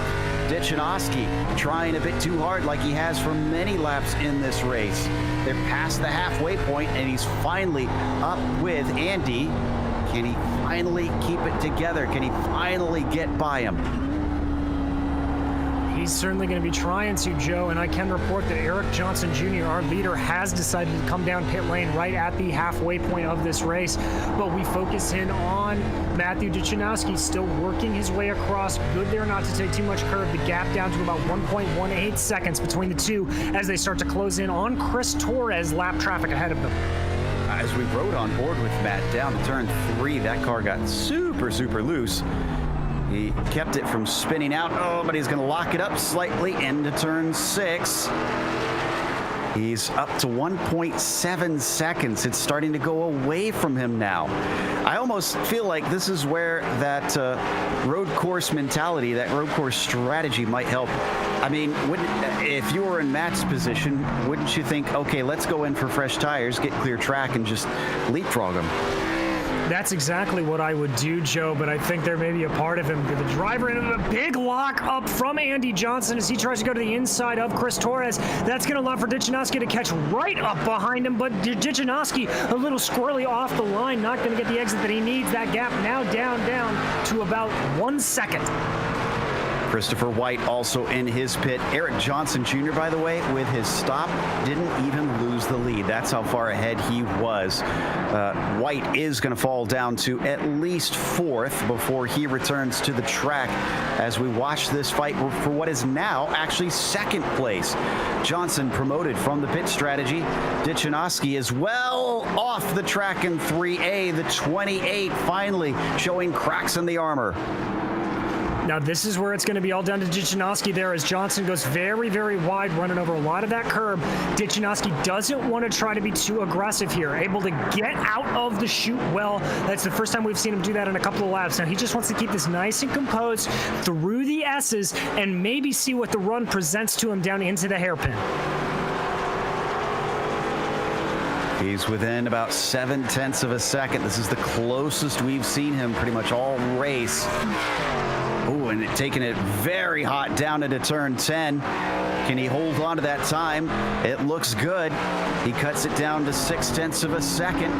Dichinowski trying a bit too hard like he has for many laps in this race. They're past the halfway point, and he's finally up with Andy. Can he finally keep it together? Can he finally get by him? He's certainly going to be trying to, Joe, and I can report that Eric Johnson Jr., our leader, has decided to come down pit lane right at the halfway point of this race. But we focus in on Matthew Dichinowski still working his way across. Good there not to take too much curve. The gap down to about 1.18 seconds between the two as they start to close in on Chris Torres, lap traffic ahead of them. As we rode on board with Matt down to turn 3, that car got super, super loose. He kept it from spinning out. Oh, but he's going to lock it up slightly into turn 6. He's up to 1.7 seconds. It's starting to go away from him now. I almost feel like this is where that road course mentality, that road course strategy might help. I mean, if you were in Matt's position, wouldn't you think, okay, let's go in for fresh tires, get clear track, and just leapfrog him? That's exactly what I would do, Joe, but I think there may be a part of him. The driver into a big lock up from Andy Johnson as he tries to go to the inside of Chris Torres. That's going to allow for Dichinowski to catch right up behind him, but Dichinowski a little squirrely off the line, not going to get the exit that he needs. That gap now down to about 1 second. Christopher White also in his pit. Eric Johnson Jr., by the way, with his stop, didn't even lose the lead. That's how far ahead he was. White is going to fall down to at least 4th before he returns to the track as we watch this fight for what is now actually 2nd place. Johnson promoted from the pit strategy. Dichinowski is well off the track in 3A. The 28 finally showing cracks in the armor. Now this is where it's going to be all down to Dichinowski there as Johnson goes very, very wide, running over a lot of that curb. Dichinowski doesn't want to try to be too aggressive here, able to get out of the chute well. That's the first time we've seen him do that in a couple of laps. Now he just wants to keep this nice and composed through the S's and maybe see what the run presents to him down into the hairpin. He's within about 0.7 of a second. This is the closest we've seen him pretty much all race. Oh, and taking it very hot down into turn 10. Can he hold on to that time? It looks good. He cuts it down to 0.6 of a second.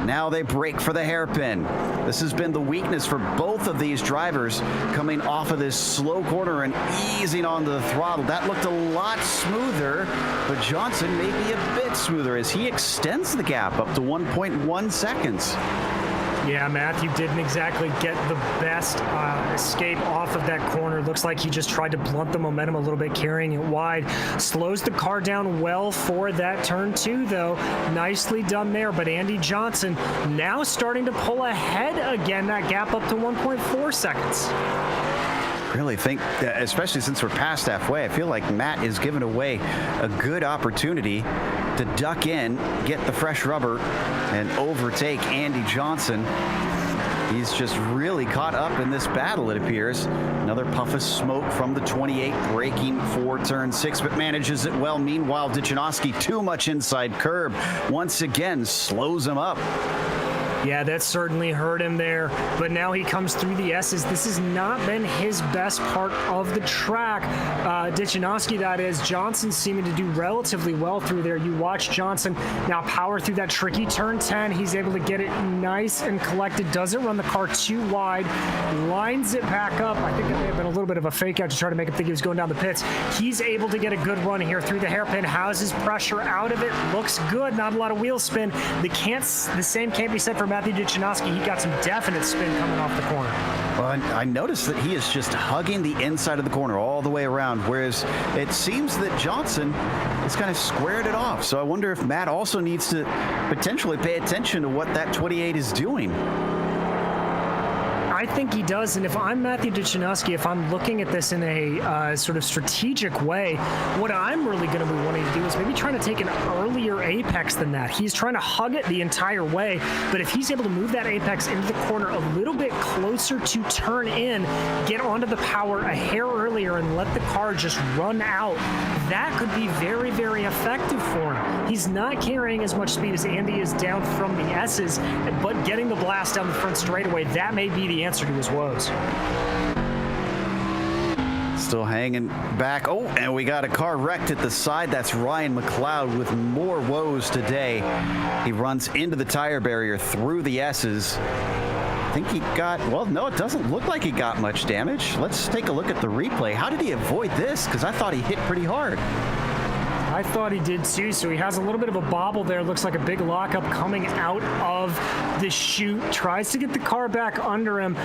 Now they break for the hairpin. This has been the weakness for both of these drivers, coming off of this slow corner and easing onto the throttle. That looked a lot smoother, but Johnson may be a bit smoother as he extends the gap up to 1.1 seconds. Yeah, Matthew didn't exactly get the best escape off of that corner. Looks like he just tried to blunt the momentum a little bit, carrying it wide. Slows the car down well for that turn 2, though. Nicely done there, but Andy Johnson now starting to pull ahead again, that gap up to 1.4 seconds. Really think, especially since we're past halfway, I feel like Matt is giving away a good opportunity to duck in, get the fresh rubber, and overtake Andy Johnson. He's just really caught up in this battle, it appears. Another puff of smoke from the 28, braking for turn 6, but manages it well. Meanwhile, Dichinowski, too much inside curb, once again slows him up. Yeah, that certainly hurt him there, but now he comes through the S's. This has not been his best part of the track. Dichinowski, that is. Johnson seeming to do relatively well through there. You watch Johnson now power through that tricky turn 10. He's able to get it nice and collected, doesn't run the car too wide, lines it back up. I think it may have been a little bit of a fake out to try to make him think he was going down the pits. He's able to get a good run here through the hairpin, houses pressure out of it, looks good, not a lot of wheel spin. The same can't be said for Matthew Dichinowski. He got some definite spin coming off the corner. Well, I noticed that he is just hugging the inside of the corner all the way around, whereas it seems that Johnson has kind of squared it off. So I wonder if Matt also needs to potentially pay attention to what that 28 is doing. I think he does, and if I'm Matthew Dichinowski, if I'm looking at this in a sort of strategic way, what I'm really going to be wanting to do is maybe trying to take an earlier apex than that. He's trying to hug it the entire way, but if he's able to move that apex into the corner a little bit closer to turn in, get onto the power a hair earlier and let the car just run out, that could be very, very effective for him. He's not carrying as much speed as Andy is down from the S's, but getting the blast down the front straightaway, that may be the answer to his woes. Still hanging back. Oh, and we got a car wrecked at the side. That's Ryan McLeod with more woes today. He runs into the tire barrier through the S's. I think he got, well, no, it doesn't look like he got much damage. Let's take a look at the replay. How did he avoid this? Because I thought he hit pretty hard. I thought he did too, so he has a little bit of a bobble there. Looks like a big lockup coming out of the chute. Tries to get the car back under him.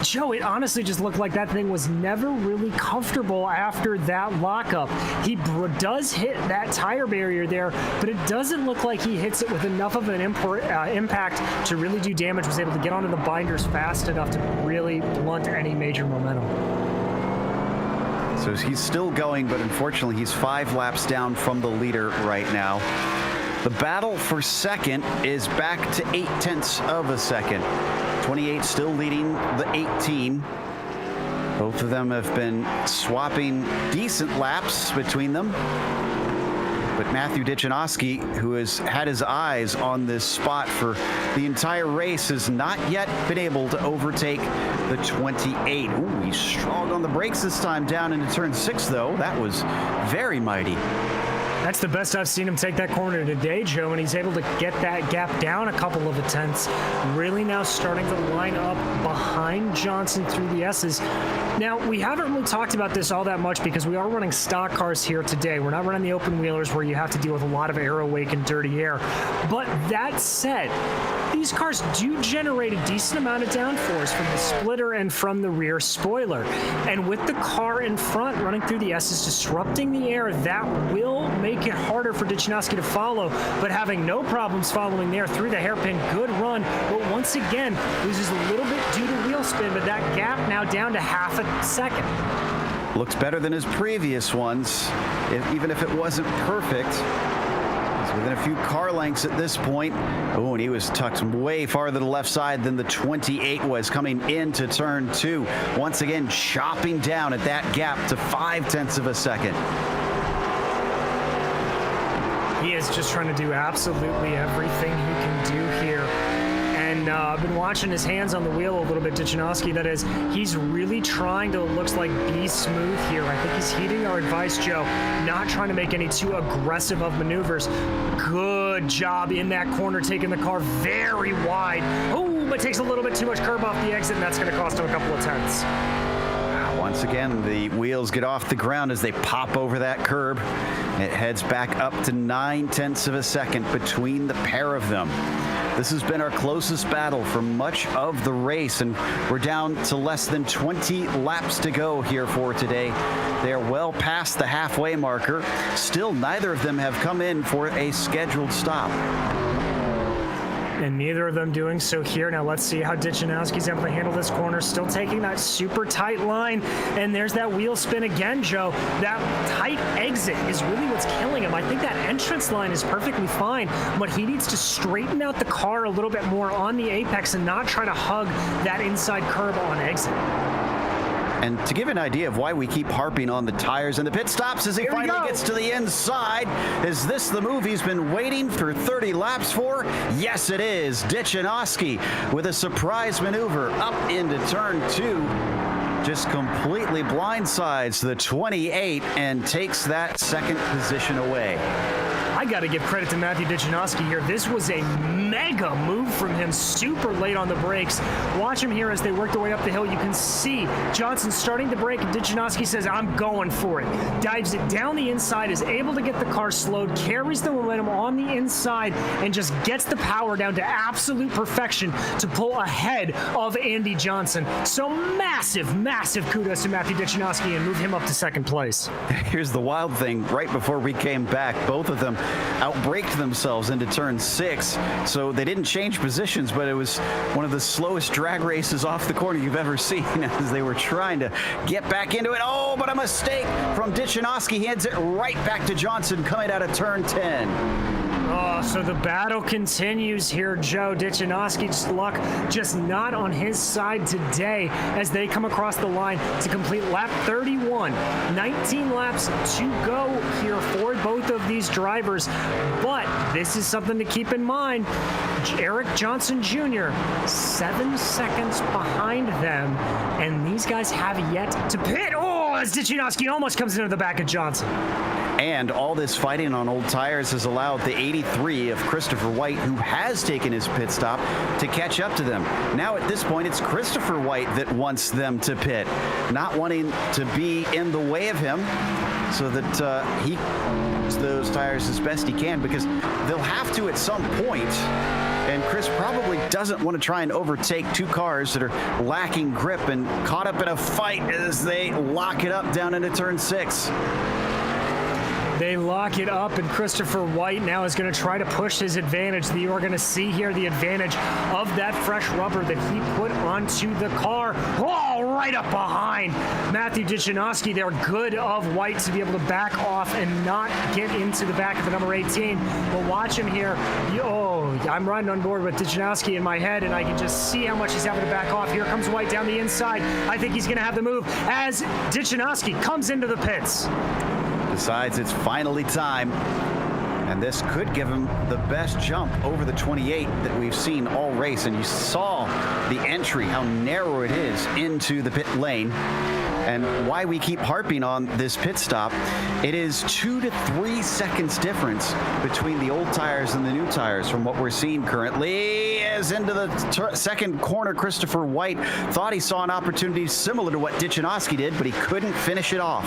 Joe, it honestly just looked like that thing was never really comfortable after that lockup. He does hit that tire barrier there, but it doesn't look like he hits it with enough of an impact to really do damage. Was able to get onto the binders fast enough to really blunt any major momentum. So he's still going, but unfortunately he's 5 laps down from the leader right now. The battle for second is back to 0.8 of a second. 28 still leading the 18. Both of them have been swapping decent laps between them. But Matthew Dichinowski, who has had his eyes on this spot for the entire race, has not yet been able to overtake the 28. Ooh, he's strong on the brakes this time down into turn 6, though. That was very mighty. That's the best I've seen him take that corner today, Joe, and he's able to get that gap down a couple of tenths. Really now starting to line up behind Johnson through the S's. Now, we haven't really talked about this all that much because we are running stock cars here today. We're not running the open wheelers where you have to deal with a lot of aero wake and dirty air. But that said, these cars do generate a decent amount of downforce from the splitter and from the rear spoiler. And with the car in front running through the S's, disrupting the air, that will make it harder for Dichinowski to follow, but having no problems following there through the hairpin. Good run, but once again, loses a little bit due to wheel spin, but that gap now down to 0.5 second. Looks better than his previous ones, even if it wasn't perfect. He's within a few car lengths at this point. Oh, and he was tucked way farther to the left side than the 28 was coming into turn 2. Once again, chopping down at that gap to 0.5 of a second. He is just trying to do absolutely everything he can do here. And I've been watching his hands on the wheel a little bit, Dichinowski. That is, he's really trying to, looks like, be smooth here. I think he's heeding our advice, Joe, not trying to make any too aggressive of maneuvers. Good job in that corner, taking the car very wide. Oh, but takes a little bit too much curb off the exit, and that's going to cost him a couple of tenths. Once again, the wheels get off the ground as they pop over that curb. It heads back up to 0.9 of a second between the pair of them. This has been our closest battle for much of the race, and we're down to less than 20 laps to go here for today. They are well past the halfway marker. Still, neither of them have come in for a scheduled stop. And neither of them doing so here. Now let's see how Dichinowski's able to handle this corner. Still taking that super tight line. And there's that wheel spin again, Joe. That tight exit is really what's killing him. I think that entrance line is perfectly fine, but he needs to straighten out the car a little bit more on the apex and not try to hug that inside curb on exit. And to give an idea of why we keep harping on the tires and the pit stops as he finally gets to the inside, is this the move he's been waiting for 30 laps for? Yes, it is. Dichinowski with a surprise maneuver up into turn 2. Just completely blindsides the 28 and takes that second position away. I got to give credit to Matthew Dichinowski here. This was a mega move from him, super late on the brakes. Watch him here as they work their way up the hill. You can see Johnson starting to brake, and Dichinowski says, I'm going for it. Dives it down the inside, is able to get the car slowed, carries the momentum on the inside, and just gets the power down to absolute perfection to pull ahead of Andy Johnson. So massive, massive kudos to Matthew Dichinowski and move him up to second place. Here's the wild thing. Right before we came back, both of them outbraked themselves into turn 6, so they didn't change positions, but it was one of the slowest drag races off the corner you've ever seen as they were trying to get back into it. Oh, but a mistake from Dichinowski. He heads it right back to Johnson coming out of turn 10. Oh, so the battle continues here, Joe. Dichinowski's luck just not on his side today as they come across the line to complete lap 31. 19 laps to go here for both of these drivers, but this is something to keep in mind. Eric Johnson Jr., 7 seconds behind them, and these guys have yet to pit. Oh, as Dichinowski almost comes into the back of Johnson. And all this fighting on old tires has allowed the 83 of Christopher White, who has taken his pit stop, to catch up to them. Now at this point, it's Christopher White that wants them to pit, not wanting to be in the way of him so that he uses those tires as best he can, because they'll have to at some point. And Chris probably doesn't want to try and overtake two cars that are lacking grip and caught up in a fight as they lock it up down into turn 6. They lock it up, and Christopher White now is going to try to push his advantage. You are going to see here the advantage of that fresh rubber that he put onto the car. Oh, right up behind Matthew Dichinowski there. Good of White to be able to back off and not get into the back of the number 18. But watch him here. Oh, I'm riding on board with Dichinowski in my head, and I can just see how much he's having to back off. Here comes White down the inside. I think he's going to have the move as Dichinowski comes into the pits. Decides it's finally time, and this could give him the best jump over the 28 that we've seen all race. And you saw the entry, how narrow it is into the pit lane, and why we keep harping on this pit stop. It is 2 to 3 seconds difference between the old tires and the new tires from what we're seeing currently. As into the second corner, Christopher White thought he saw an opportunity similar to what Dichinowski did, but he couldn't finish it off.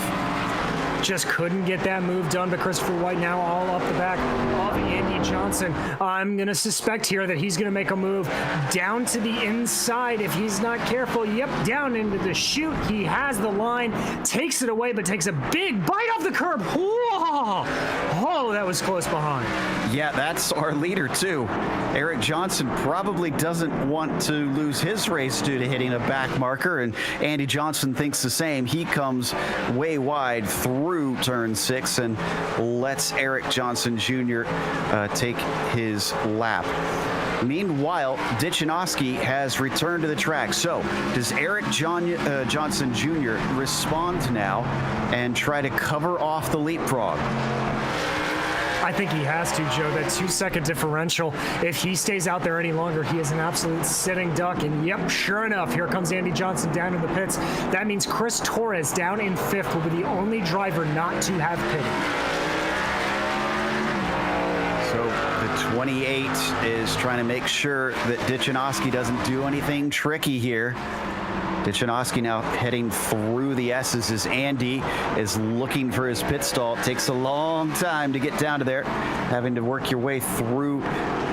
Just couldn't get that move done, but Christopher White now all up the back of Andy Johnson. I'm going to suspect here that he's going to make a move down to the inside if he's not careful. Yep, down into the chute. He has the line, takes it away, but takes a big bite off the curb. Whoa! Oh, that was close behind. Yeah, that's our leader too. Eric Johnson probably doesn't want to lose his race due to hitting a back marker, and Andy Johnson thinks the same. He comes way wide through turn 6 and lets Eric Johnson Jr. Take his lap. Meanwhile, Dichinowski has returned to the track. So, does Eric Johnson Jr. respond now and try to cover off the leapfrog? I think he has to, Joe. That 2-second differential, if he stays out there any longer, he is an absolute sitting duck. And yep, sure enough, here comes Andy Johnson down in the pits. That means Chris Torres down in 5th will be the only driver not to have pitted. So the 28 is trying to make sure that Dichinowski doesn't do anything tricky here. Dichinowski now heading through the S's as Andy is looking for his pit stall. It takes a long time to get down to there, having to work your way through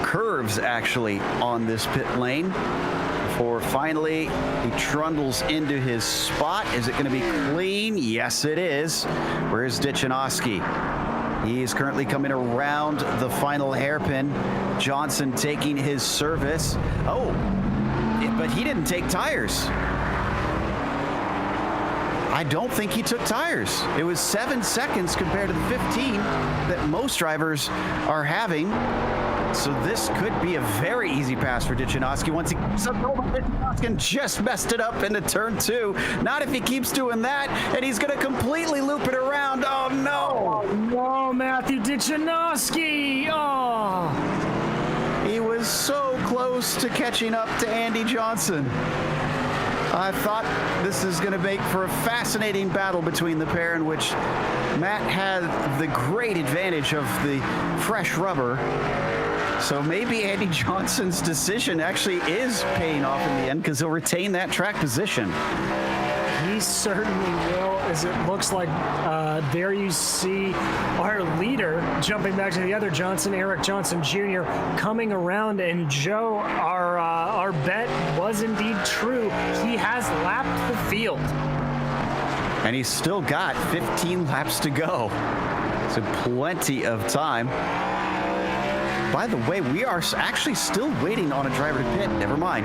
curves actually on this pit lane before finally he trundles into his spot. Is it going to be clean? Yes, it is. Where's Dichinowski? He is currently coming around the final hairpin. Johnson taking his service. Oh, but he didn't take tires. I don't think he took tires. It was 7 seconds compared to the 15 that most drivers are having. So this could be a very easy pass for Dichinowski once he gets up over Dichinowski and just messed it up into turn 2. Not if he keeps doing that, and he's going to completely loop it around. Oh, no. Oh, no, Matthew Dichinowski. Oh. He was so close to catching up to Andy Johnson. I thought this is going to make for a fascinating battle between the pair in which Matt had the great advantage of the fresh rubber. So maybe Andy Johnson's decision actually is paying off in the end because he'll retain that track position. He certainly will, as it looks like there you see our leader jumping back to the other Johnson, Eric Johnson Jr. coming around. And Joe, our bet was indeed true. He has lapped the field. And he's still got 15 laps to go. So plenty of time. By the way, we are actually still waiting on a driver to pit. Never mind.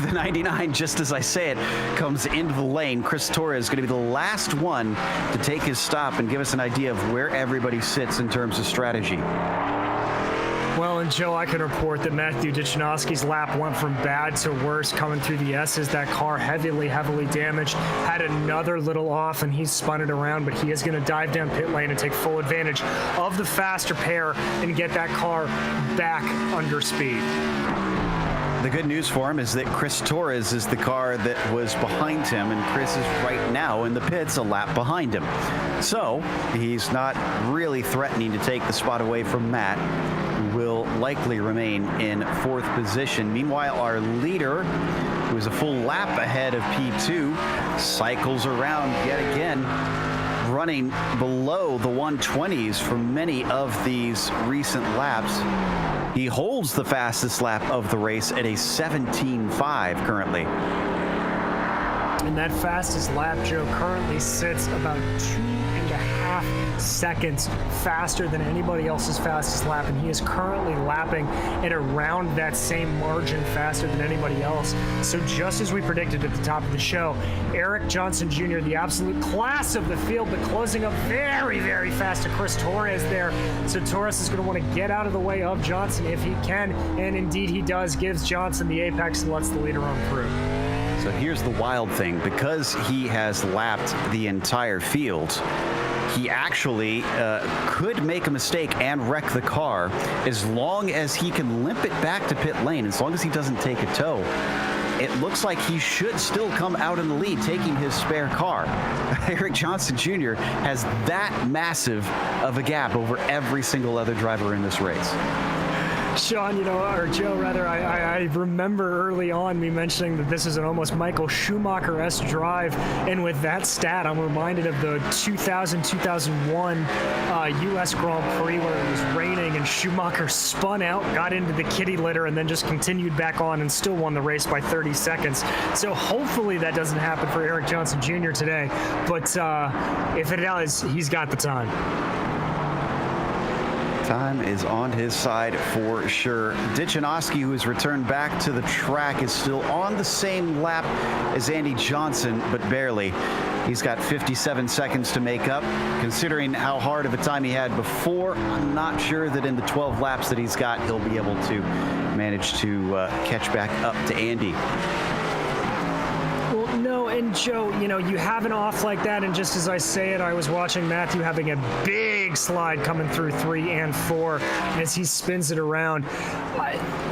The 99, just as I say it, comes into the lane. Chris Torres is going to be the last one to take his stop and give us an idea of where everybody sits in terms of strategy. Well, and Joe, I can report that Matthew Dichinowski's lap went from bad to worse coming through the S's. That car heavily damaged, had another little off, and he's spun it around, but he is going to dive down pit lane and take full advantage of the faster pair and get that car back under speed. The good news for him is that Chris Torres is the car that was behind him, and Chris is right now in the pits a lap behind him. So he's not really threatening to take the spot away from Matt, who will likely remain in 4th position. Meanwhile, our leader, who is a full lap ahead of P2, cycles around yet again, running below the 120s for many of these recent laps. He holds the fastest lap of the race at a 17.5 currently. And that fastest lap, Joe, currently sits about 2.5 seconds faster than anybody else's fastest lap, and he is currently lapping at around that same margin faster than anybody else. So just as we predicted at the top of the show, Eric Johnson Jr., the absolute class of the field, but closing up very fast to Chris Torres there. So Torres is going to want to get out of the way of Johnson if he can, and indeed he does, gives Johnson the apex and lets the leader run through. So here's the wild thing. Because he has lapped the entire field, he actually could make a mistake and wreck the car as long as he can limp it back to pit lane, as long as he doesn't take a tow. It looks like he should still come out in the lead, taking his spare car. Eric Johnson Jr. has that massive of a gap over every single other driver in this race. Sean, or Joe, rather, I remember early on me mentioning that this is an almost Michael Schumacher-esque drive, and with that stat, I'm reminded of the 2000-2001 U.S. Grand Prix where it was raining and Schumacher spun out, got into the kitty litter, and then just continued back on and still won the race by 30 seconds. So hopefully that doesn't happen for Eric Johnson Jr. today, but if it does, he's got the time. Time is on his side for sure. Dichinowski, who has returned back to the track, is still on the same lap as Andy Johnson, but barely. He's got 57 seconds to make up. Considering how hard of a time he had before, I'm not sure that in the 12 laps that he's got, he'll be able to manage to catch back up to Andy. No, and Joe, you know, you have an off like that, and just as I say it, I was watching Matthew having a big slide coming through 3 and 4 as he spins it around.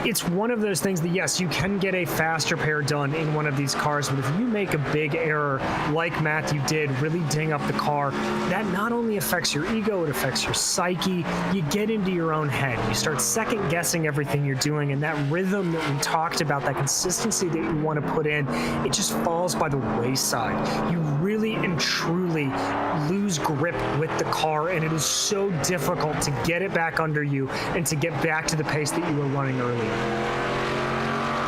It's one of those things that, yes, you can get a faster pair done in one of these cars, but if you make a big error like Matthew did, really ding up the car, that not only affects your ego, it affects your psyche. You get into your own head. You start second guessing everything you're doing, and that rhythm that we talked about, that consistency that you want to put in, it just falls by the wayside. You really and truly lose grip with the car, and it is so difficult to get it back under you and to get back to the pace that you were running earlier.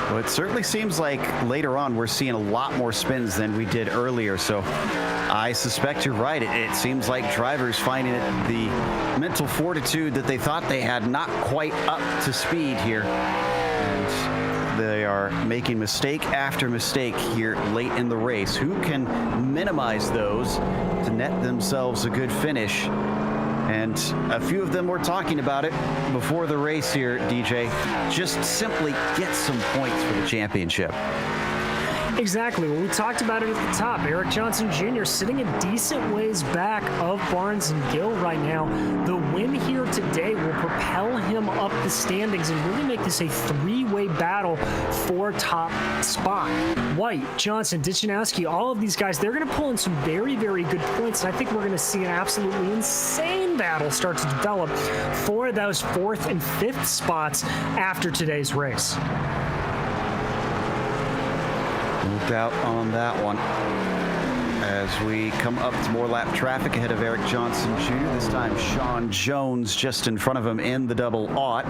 Well, it certainly seems like later on we're seeing a lot more spins than we did earlier, so I suspect you're right. It seems like drivers finding the mental fortitude that they thought they had not quite up to speed here. And they are making mistake after mistake here late in the race. Who can minimize those to net themselves a good finish? And a few of them were talking about it before the race here, DJ. Just simply get some points for the championship. Exactly. Well, we talked about it at the top. Eric Johnson Jr. sitting a decent ways back of Barnes and Gill right now. The win here today will propel him up the standings and really make this a three-way battle for top spot. White, Johnson, Dichinowski, all of these guys, they're going to pull in some very, very good points. And I think we're going to see an absolutely insane battle start to develop for those 4th and 5th spots after today's race. No doubt on that one. As we come up to more lap traffic ahead of Eric Johnson Jr. This time Sean Jones just in front of him in the double aught.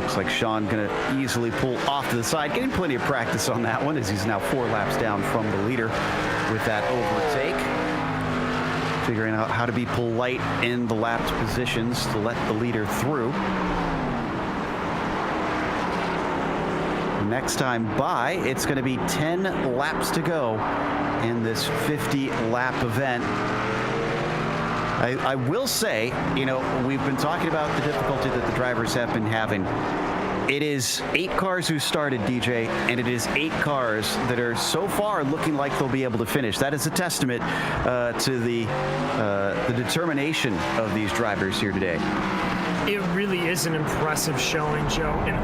Looks like Sean going to easily pull off to the side, getting plenty of practice on that one as he's now 4 laps down from the leader with that overtake. Figuring out how to be polite in the lapped positions to let the leader through. Next time by, it's going to be 10 laps to go in this 50-lap event. I will say, you know, we've been talking about the difficulty that the drivers have been having. It is 8 cars who started, DJ, and it is 8 cars that are so far looking like they'll be able to finish. That is a testament to the determination of these drivers here today. It really is an impressive showing, Joe. And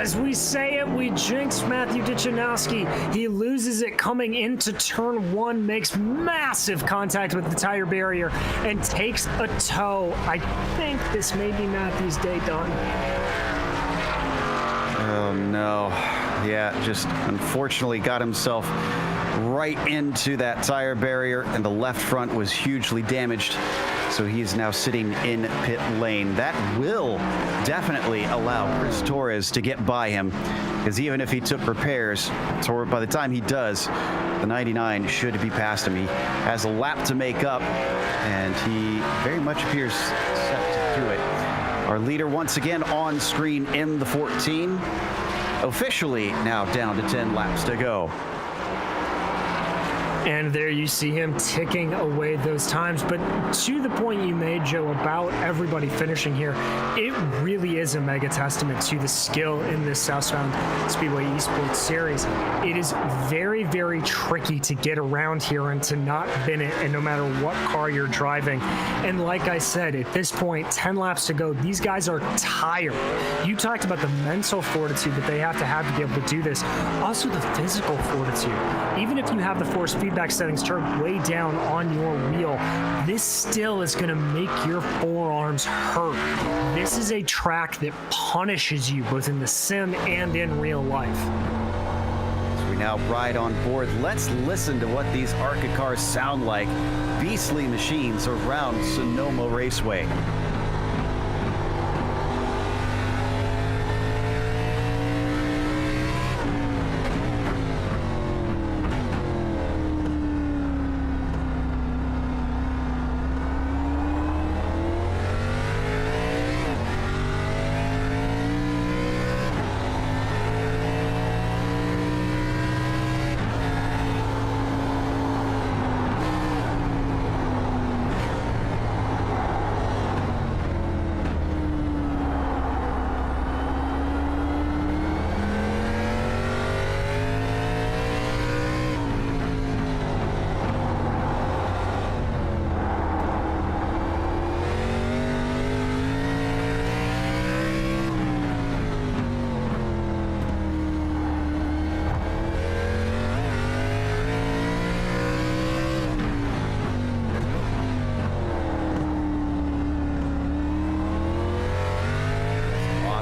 as we say it, we jinxed Matthew Dichinowski. He loses it coming into turn 1, makes massive contact with the tire barrier, and takes a tow. I think this may be Matthew's day done. Oh, no. Yeah, just unfortunately got himself right into that tire barrier, and the left front was hugely damaged. So he is now sitting in pit lane. That will definitely allow Chris Torres to get by him, because even if he took repairs, by the time he does, the 99 should be past him. He has a lap to make up, and he very much appears set to do it. Our leader once again on screen in the 14, officially now down to 10 laps to go. And there you see him ticking away those times. But to the point you made, Joe, about everybody finishing here, it really is a mega testament to the skill in this South Sound Speedway Esports Series. It is very, very tricky to get around here and to not bin it, and no matter what car you're driving. And like I said, at this point, 10 laps to go, these guys are tired. You talked about the mental fortitude that they have to be able to do this. Also the physical fortitude. Even if you have the force feedback settings turned way down on your wheel, this still is going to make your forearms hurt. This is a track that punishes you both in the sim and in real life. As we now ride on board, let's listen to what these ARCA cars sound like. Beastly machines around Sonoma Raceway.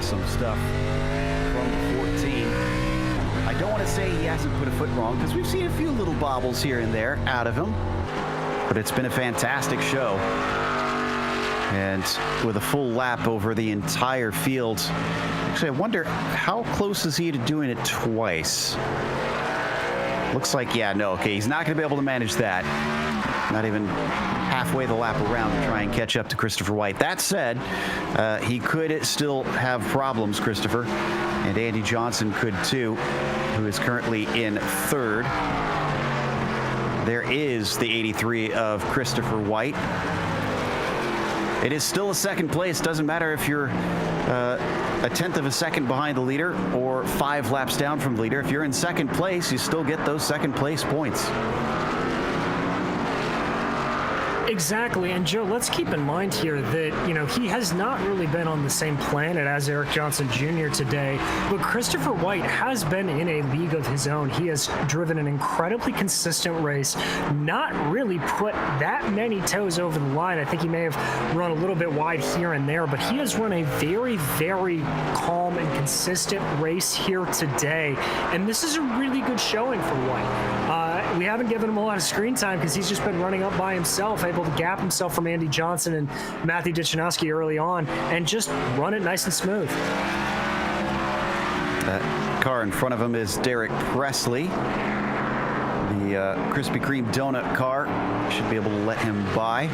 some stuff from the 14. I don't want to say he hasn't put a foot wrong, because we've seen a few little bobbles here and there out of him, but it's been a fantastic show. And with a full lap over the entire field, actually, I wonder how close is he to doing it twice? Looks like, yeah, no, okay, he's not going to be able to manage that. Not even halfway the lap around to try and catch up to Christopher White. That said, he could still have problems, Christopher, and Andy Johnson could too, who is currently in third. There is the 83 of Christopher White. It is still a second place. Doesn't matter if you're a tenth of a second behind the leader or 5 laps down from the leader. If you're in second place, you still get those second place points. Exactly, and Joe, let's keep in mind here that, you know, he has not really been on the same planet as Eric Johnson Jr. today, but Christopher White has been in a league of his own. He has driven an incredibly consistent race, not really put that many toes over the line. I think he may have run a little bit wide here and there, but he has run a very, very calm and consistent race here today, and this is a really good showing for White. We haven't given him a lot of screen time because he's just been running up by himself, able to gap himself from Andy Johnson and Matthew Dichinowski early on and just run it nice and smooth. That car in front of him is Derek Presley. The Krispy Kreme donut car should be able to let him by.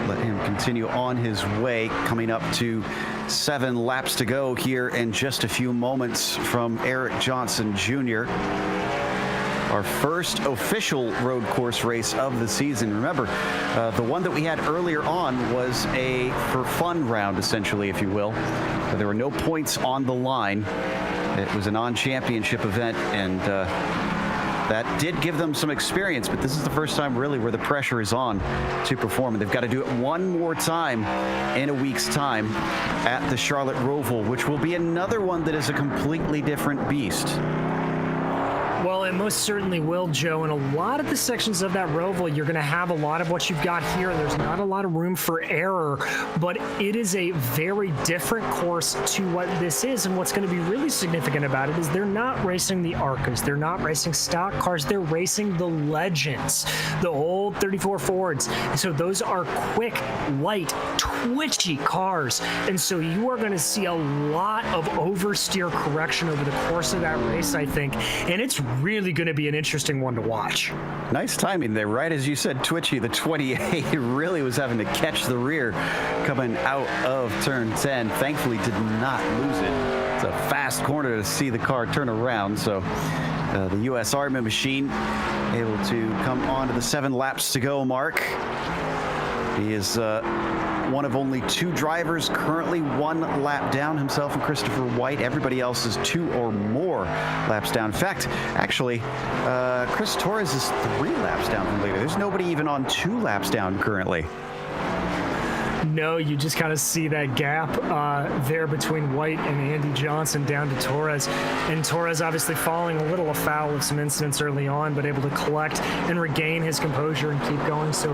Let him continue on his way, coming up to 7 laps to go here in just a few moments from Eric Johnson Jr. Our first official road course race of the season. Remember, the one that we had earlier on was a for fun round, essentially, if you will. There were no points on the line. It was a non-championship event, and that did give them some experience, but this is the first time really where the pressure is on to perform. And they've got to do it one more time in a week's time at the Charlotte Roval, which will be another one that is a completely different beast. Well, it most certainly will, Joe. And a lot of the sections of that Roval, you're going to have a lot of what you've got here. There's not a lot of room for error, but it is a very different course to what this is. And what's going to be really significant about it is they're not racing the ARCAs. They're not racing stock cars. They're racing the legends, the old 34 Fords. And so those are quick, light, twitchy cars. And so you are going to see a lot of oversteer correction over the course of that race, I think. And it's really going to be an interesting one to watch. Nice timing there, right as you said, twitchy. The 28 really was having to catch the rear coming out of turn 10. Thankfully did not lose it. It's a fast corner to see the car turn around, so the U.S. Army machine able to come on to the 7 laps to go mark. He is one of only 2 drivers currently 1 lap down, himself and Christopher White. Everybody else is 2 or more laps down. In fact, actually, Chris Torres is 3 laps down from leader. There's nobody even on 2 laps down currently. No, you just kind of see that gap there between White and Andy Johnson down to Torres. And Torres obviously falling a little afoul of some incidents early on, but able to collect and regain his composure and keep going. So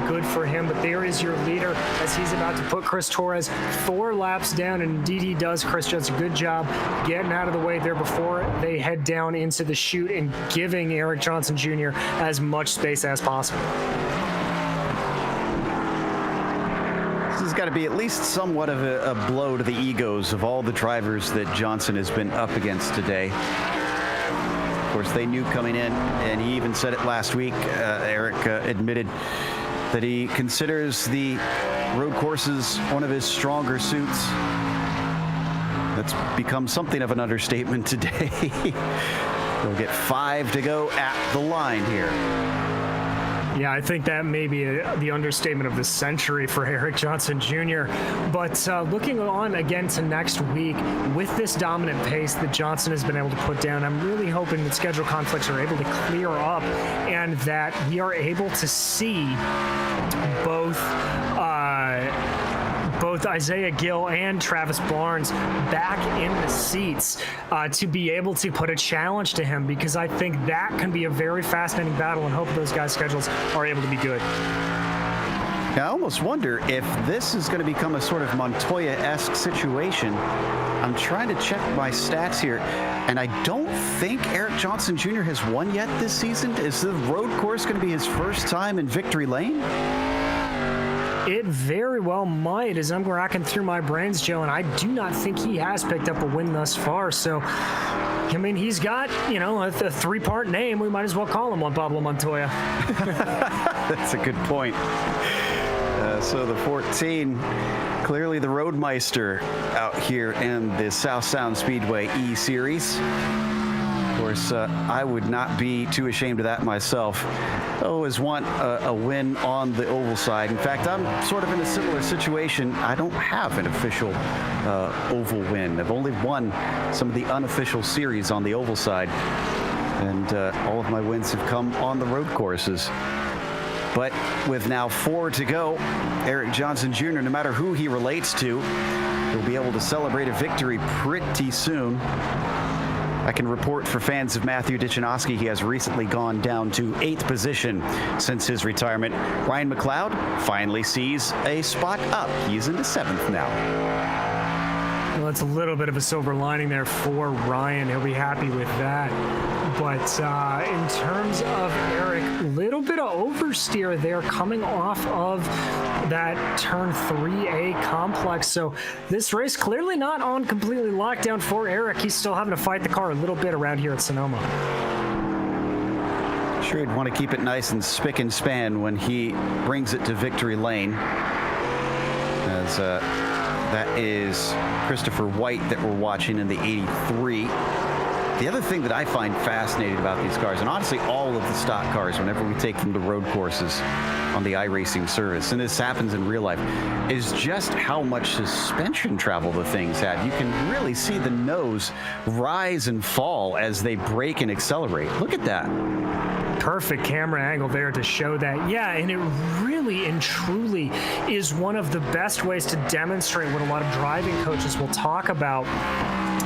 good for him. But there is your leader as he's about to put Chris Torres 4 laps down. And indeed he does. Chris does a good job getting out of the way there before they head down into the chute and giving Eric Johnson Jr. as much space as possible. This has got to be at least somewhat of a blow to the egos of all the drivers that Johnson has been up against today. Of course, they knew coming in, and he even said it last week. Eric admitted that he considers the road courses one of his stronger suits. That's become something of an understatement today. They'll get 5 to go at the line here. Yeah, I think that may be the understatement of the century for Eric Johnson Jr. But looking on again to next week, with this dominant pace that Johnson has been able to put down, I'm really hoping that schedule conflicts are able to clear up and that we are able to see both Isaiah Gill and Travis Barnes back in the seats to be able to put a challenge to him, because I think that can be a very fascinating battle, and hope those guys' schedules are able to be good. I almost wonder if this is going to become a sort of Montoya-esque situation. I'm trying to check my stats here, and I don't think Eric Johnson Jr. has won yet this season. Is the road course going to be his first time in victory lane? It very well might, as I'm racking through my brains, Joe, and I do not think he has picked up a win thus far. So, I mean, he's got, a three-part name. We might as well call him Juan Pablo Montoya. That's a good point. So the 14, clearly the Roadmeister out here in the South Sound Speedway E-Series. Of course, I would not be too ashamed of that myself. I always want a win on the oval side. In fact, I'm sort of in a similar situation. I don't have an official oval win. I've only won some of the unofficial series on the oval side. And all of my wins have come on the road courses. But with now 4 to go, Eric Johnson Jr., no matter who he relates to, will be able to celebrate a victory pretty soon. I can report for fans of Matthew Dichinowski, he has recently gone down to 8th position since his retirement. Ryan McLeod finally sees a spot up. He's into 7th now. Well, that's a little bit of a silver lining there for Ryan. He'll be happy with that. But in terms of Eric, a little bit of oversteer there coming off of that turn 3A complex. So this race clearly not on completely lockdown for Eric. He's still having to fight the car a little bit around here at Sonoma. Sure, he'd want to keep it nice and spick and span when he brings it to victory lane. As that is Christopher White that we're watching in the 83. The other thing that I find fascinating about these cars, and honestly all of the stock cars whenever we take them to road courses on the iRacing service, and this happens in real life, is just how much suspension travel the things have. You can really see the nose rise and fall as they brake and accelerate. Look at that. Perfect camera angle there to show that. Yeah, and it really and truly is one of the best ways to demonstrate what a lot of driving coaches will talk about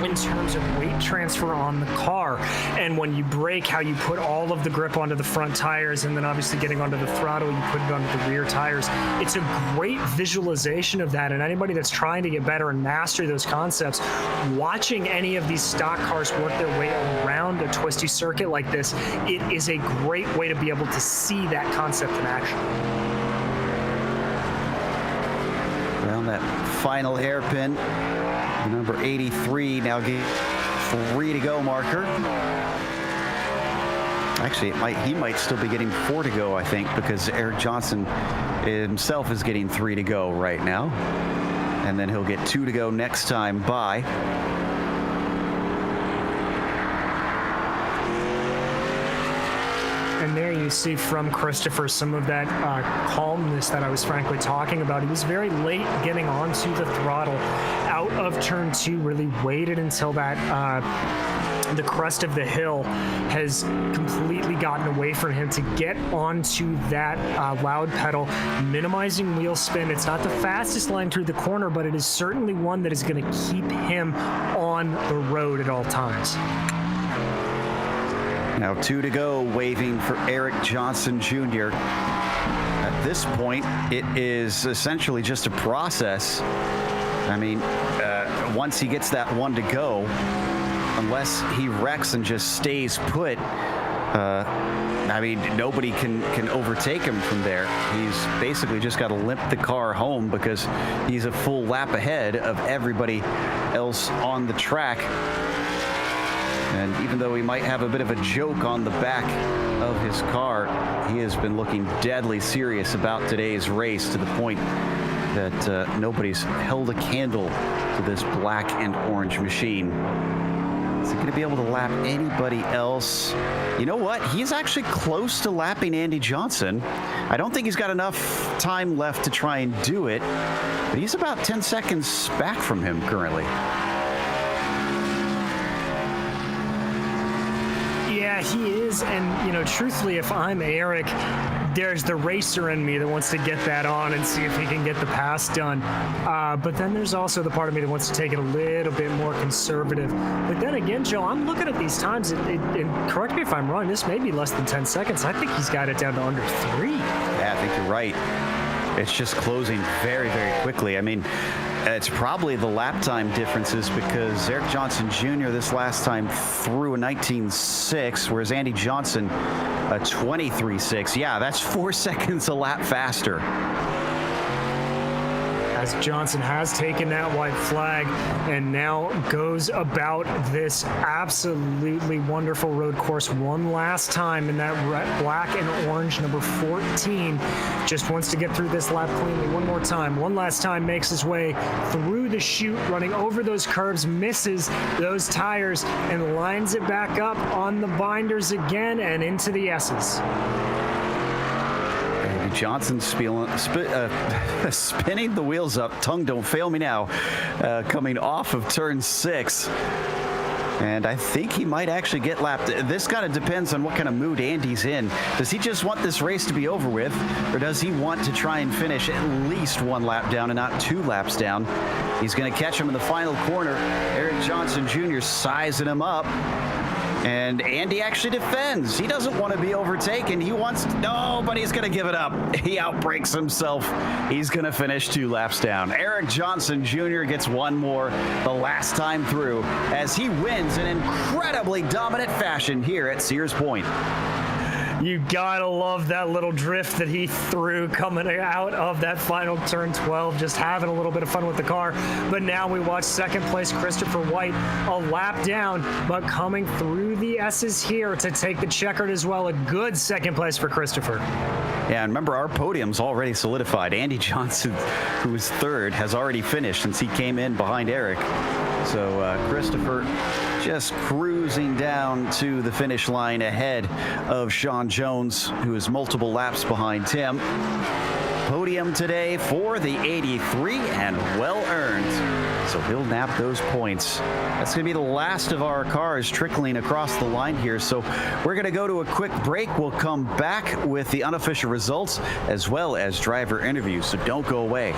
in terms of weight transfer on the car. And when you brake, how you put all of the grip onto the front tires, and then obviously getting onto the throttle, you put it onto the rear tires. It's a great visualization of that. And anybody that's trying to get better and master those concepts, watching any of these stock cars work their way around a twisty circuit like this, it is a great way to be able to see that concept in action. Around that final hairpin, number 83 now getting 3 to go marker. Actually, he might still be getting 4 to go, I think, because Eric Johnson himself is getting 3 to go right now. And then he'll get 2 to go next time by. And there you see from Christopher some of that calmness that I was frankly talking about. He was very late getting onto the throttle out of turn 2, really waited until that the crest of the hill has completely gotten away from him to get onto that loud pedal, minimizing wheel spin. It's not the fastest line through the corner, but it is certainly one that is going to keep him on the road at all times. Now 2 to go, waving for Eric Johnson Jr. At this point, it is essentially just a process. I mean, once he gets that 1 to go, unless he wrecks and just stays put, I mean, nobody can overtake him from there. He's basically just got to limp the car home because he's a full lap ahead of everybody else on the track. And even though he might have a bit of a joke on the back of his car, he has been looking deadly serious about today's race, to the point that nobody's held a candle to this black and orange machine. Is he going to be able to lap anybody else? You know what? He's actually close to lapping Andy Johnson. I don't think he's got enough time left to try and do it, but he's about 10 seconds back from him currently. Yeah, he is, and, you know, truthfully, if I'm Eric, there's the racer in me that wants to get that on and see if he can get the pass done. But then there's also the part of me that wants to take it a little bit more conservative. But then again, Joe, I'm looking at these times, and correct me if I'm wrong, this may be less than 10 seconds. I think he's got it down to under 3. Yeah, I think you're right. It's just closing very, very quickly. I mean, it's probably the lap time differences because Eric Johnson Jr. this last time threw a 19.6, whereas Andy Johnson a 23.6. Yeah, that's 4 seconds a lap faster. As Johnson has taken that white flag and now goes about this absolutely wonderful road course one last time in that black and orange number 14. Just wants to get through this lap cleanly one more time. One last time, makes his way through the chute, running over those curves, misses those tires, and lines it back up on the binders again and into the S's. Johnson spinning the wheels up. Tongue don't fail me now. Coming off of turn 6. And I think he might actually get lapped. This kind of depends on what kind of mood Andy's in. Does he just want this race to be over with? Or does he want to try and finish at least 1 lap down and not 2 laps down? He's going to catch him in the final corner. Eric Johnson Jr. sizing him up. And Andy actually defends. He doesn't want to be overtaken. He wants to, no, but he's going to give it up. He outbrakes himself. He's going to finish 2 laps down. Eric Johnson Jr. gets 1 more the last time through as he wins in incredibly dominant fashion here at Sears Point. You gotta love that little drift that he threw coming out of that final turn 12, just having a little bit of fun with the car. But now we watch second place Christopher White a lap down, but coming through the S's here to take the checkered as well. A good second place for Christopher. Yeah, and remember, our podium's already solidified. Andy Johnson, who is 3rd, has already finished since he came in behind Eric. So Christopher just cruising down to the finish line ahead of Sean Jones, who is multiple laps behind him. Podium today for the 83 and well earned. So he'll nab those points. That's going to be the last of our cars trickling across the line here. So we're going to go to a quick break. We'll come back with the unofficial results as well as driver interviews. So don't go away.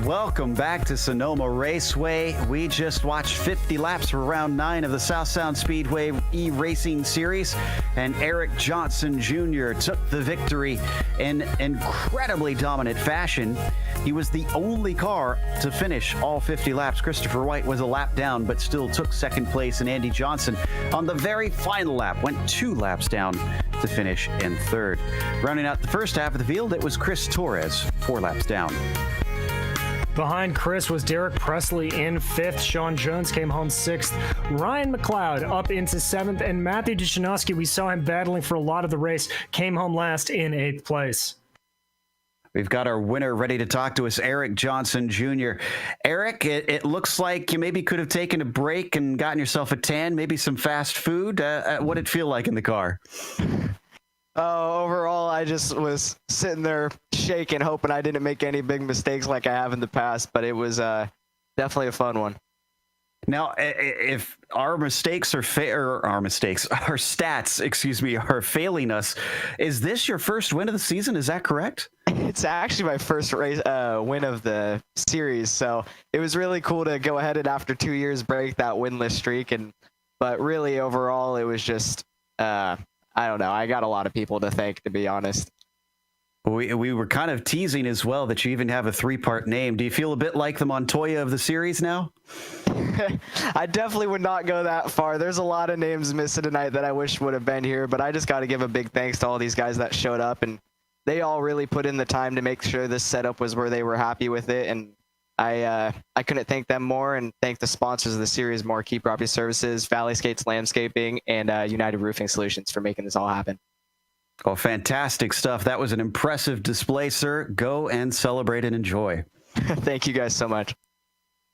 Welcome back to Sonoma Raceway. We just watched 50 laps for round 9 of the South Sound Speedway eRacing series, and Eric Johnson Jr. took the victory in incredibly dominant fashion. He was the only car to finish all 50 laps. Christopher White was a lap down, but still took second place, and Andy Johnson on the very final lap went 2 laps down to finish in 3rd. Rounding out the first half of the field, it was Chris Torres, 4 laps down. Behind Chris was Derek Presley in 5th. Sean Jones came home 6th. Ryan McLeod up into 7th. And Matthew Duchanovsky, we saw him battling for a lot of the race, came home last in 8th place. We've got our winner ready to talk to us, Eric Johnson Jr. Eric, it looks like you maybe could have taken a break and gotten yourself a tan, maybe some fast food. What did it feel like in the car? Overall, I just was sitting there shaking, hoping I didn't make any big mistakes like I have in the past, but it was definitely a fun one. Now, if our mistakes our stats, excuse me, are failing us, is this your first win of the season? Is that correct? It's actually my first race win of the series, so it was really cool to go ahead and after 2 years break that winless streak. But really, overall, it was just I don't know. I got a lot of people to thank, to be honest. We were kind of teasing as well that you even have a 3-part name. Do you feel a bit like the Montoya of the series now? I definitely would not go that far. There's a lot of names missing tonight that I wish would have been here, but I just got to give a big thanks to all these guys that showed up, and they all really put in the time to make sure this setup was where they were happy with it, and I couldn't thank them more, and thank the sponsors of the series more: Key Property Services, Valley Skates Landscaping, and United Roofing Solutions for making this all happen. Oh, fantastic stuff. That was an impressive display, sir. Go and celebrate and enjoy. Thank you guys so much.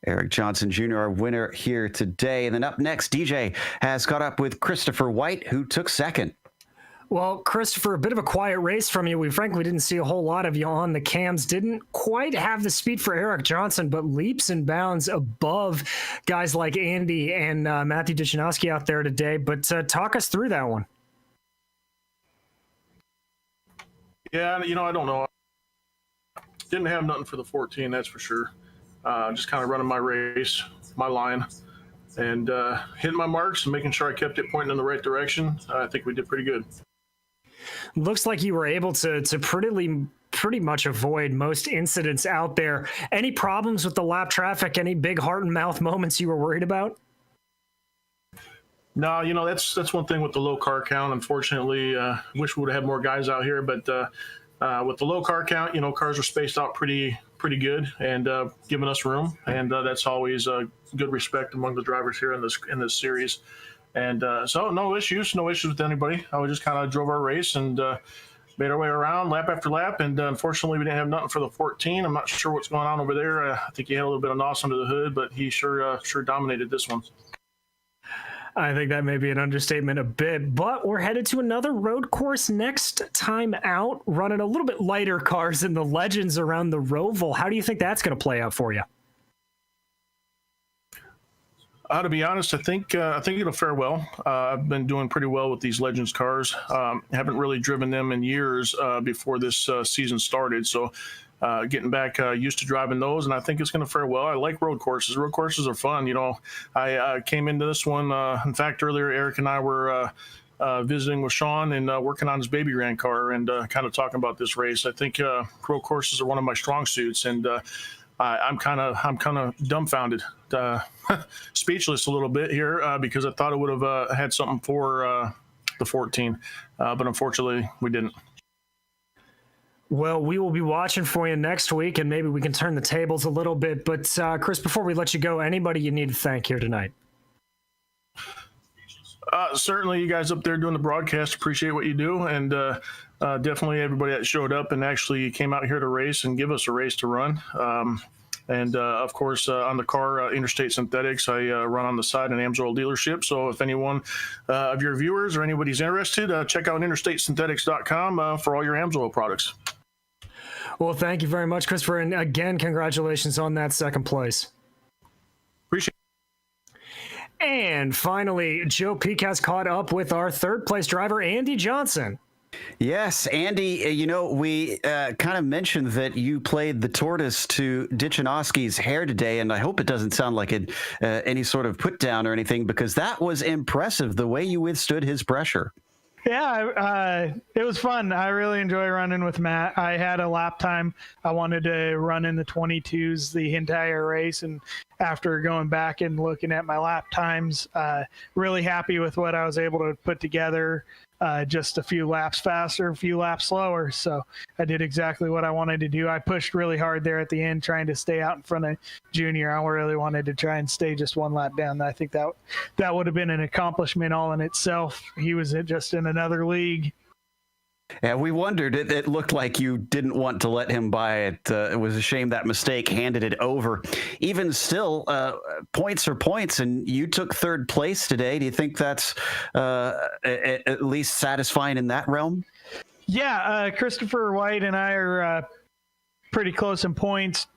Eric Johnson Jr., our winner here today. And then up next, DJ has caught up with Christopher White, who took second. Well, Christopher, a bit of a quiet race from you. We frankly didn't see a whole lot of you on the cams. Didn't quite have the speed for Eric Johnson, but leaps and bounds above guys like Andy and Matthew Duchanowski out there today. But talk us through that one. Yeah, I don't know. Didn't have nothing for the 14, that's for sure. Just kind of running my race, my line, and hitting my marks and making sure I kept it pointing in the right direction. I think we did pretty good. Looks like you were able to pretty much avoid most incidents out there. Any problems with the lap traffic? Any big heart and mouth moments you were worried about? No, that's one thing with the low car count. Unfortunately, wish we would have had more guys out here, but with the low car count, cars are spaced out pretty good and giving us room, and that's always good respect among the drivers here in this series. And so no issues with anybody. I just kind of drove our race and made our way around lap after lap, and unfortunately we didn't have nothing for the 14. I'm not sure what's going on over there. I think he had a little bit of NOS under the hood, but he sure dominated this one. I think that may be an understatement a bit, but we're headed to another road course next time out, running a little bit lighter cars in the Legends around the Roval. How do you think that's going to play out for you? To be honest, I think it'll fare well. I've been doing pretty well with these Legends cars. Haven't really driven them in years before this season started, so getting back used to driving those, and I think it's going to fare well. I like road courses. Road courses are fun. I came into this one. In fact, earlier Eric and I were visiting with Sean and working on his baby grand car and kind of talking about this race. I think road courses are one of my strong suits, and I'm kind of dumbfounded, speechless a little bit here because I thought it would have had something for the 14, but unfortunately we didn't. Well, we will be watching for you next week, and maybe we can turn the tables a little bit. But Chris, before we let you go, anybody you need to thank here tonight? Certainly you guys up there doing the broadcast, appreciate what you do, and definitely everybody that showed up and actually came out here to race and give us a race to run. And of course, on the car, Interstate Synthetics, I run on the side in AMSOIL dealership. So if anyone of your viewers or anybody's interested, check out interstatesynthetics.com for all your AMSOIL products. Well, thank you very much, Christopher. And again, congratulations on that second place. Appreciate it. And finally, Joe Peak has caught up with our third place driver, Andy Johnson. Yes, Andy, we kind of mentioned that you played the tortoise to Duchanowski's hair today, and I hope it doesn't sound like any sort of put down or anything, because that was impressive, the way you withstood his pressure. Yeah, it was fun. I really enjoy running with Matt. I had a lap time. I wanted to run in the 22s the entire race, and after going back and looking at my lap times, really happy with what I was able to put together. Just a few laps faster, a few laps slower. So I did exactly what I wanted to do. I pushed really hard there at the end, trying to stay out in front of Junior. I really wanted to try and stay just one lap down. I think that would have been an accomplishment all in itself. He was just in another league. Yeah, we wondered. It looked like you didn't want to let him by it. It was a shame that mistake handed it over. Even still, points are points, and you took third place today. Do you think that's at least satisfying in that realm? Yeah, Christopher White and I are pretty close in points.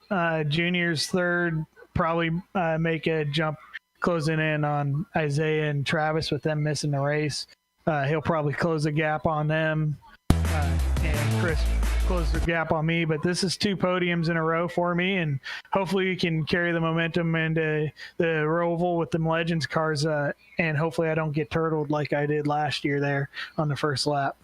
Junior's third, probably make a jump closing in on Isaiah and Travis with them missing the race. He'll probably close the gap on them. And Chris closed the gap on me, but this is 2 podiums in a row for me, and hopefully we can carry the momentum into the Roval with them Legends cars, and hopefully I don't get turtled like I did last year there on the first lap.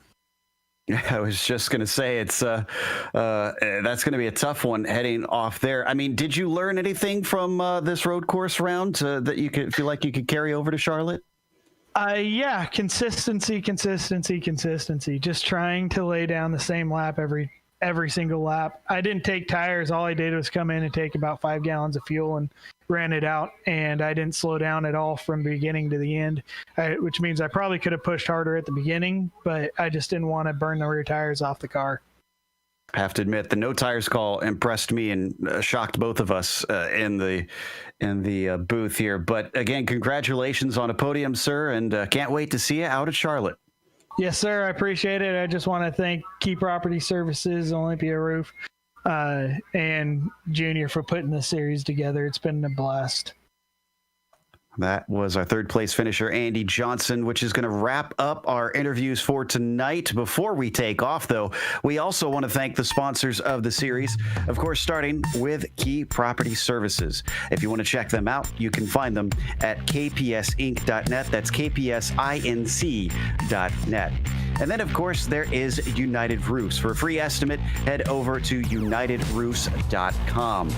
I was just going to say that's going to be a tough one heading off there. I mean, did you learn anything from this road course round that you could feel like you could carry over to Charlotte? Yeah, consistency. Just trying to lay down the same lap every single lap. I didn't take tires. All I did was come in and take about 5 gallons of fuel and ran it out, and I didn't slow down at all from beginning to the end, which means I probably could have pushed harder at the beginning, but I just didn't want to burn the rear tires off the car. I have to admit, the no tires call impressed me and shocked both of us in the booth here. But again, congratulations on a podium, sir, and can't wait to see you out at Charlotte. Yes, sir. I appreciate it. I just want to thank Key Property Services, Olympia Roof, and Junior for putting this series together. It's been a blast. That was our third place finisher, Andy Johnson, which is going to wrap up our interviews for tonight. Before we take off, though, we also want to thank the sponsors of the series, of course, starting with Key Property Services. If you want to check them out, you can find them at kpsinc.net. That's kpsinc.net. And then, of course, there is United Roofs. For a free estimate, head over to unitedroofs.com.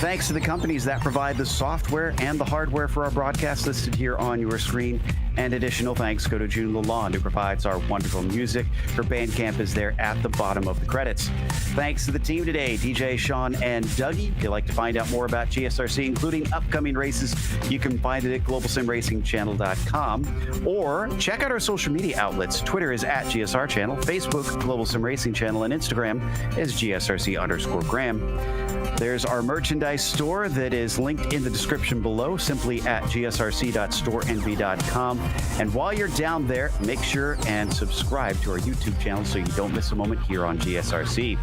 Thanks to the companies that provide the software and the hardware for our broadcast listed here on your screen. And additional thanks go to June Lalonde, who provides our wonderful music. Her Bandcamp is there at the bottom of the credits. Thanks to the team today, DJ, Sean, and Dougie. If you'd like to find out more about GSRC, including upcoming races, you can find it at globalsimracingchannel.com, or check out our social media outlets. Twitter is at GSR Channel, Facebook, Global Sim Racing Channel, and Instagram is GSRC_Graham. There's our merchandise store that is linked in the description below, simply at gsrc.storenvy.com. And while you're down there, make sure and subscribe to our YouTube channel so you don't miss a moment here on GSRC.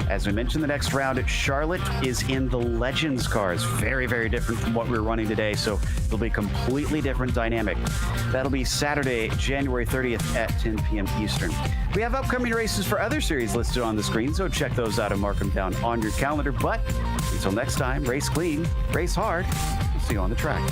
As we mentioned, the next round at Charlotte is in the Legends cars. Very, very different from what we're running today, so it'll be a completely different dynamic. That'll be Saturday, January 30th at 10 p.m. Eastern. We have upcoming races for other series listed on the screen, so check those out and mark them down on your calendar. But until next time, race clean, race hard. We'll see you on the track.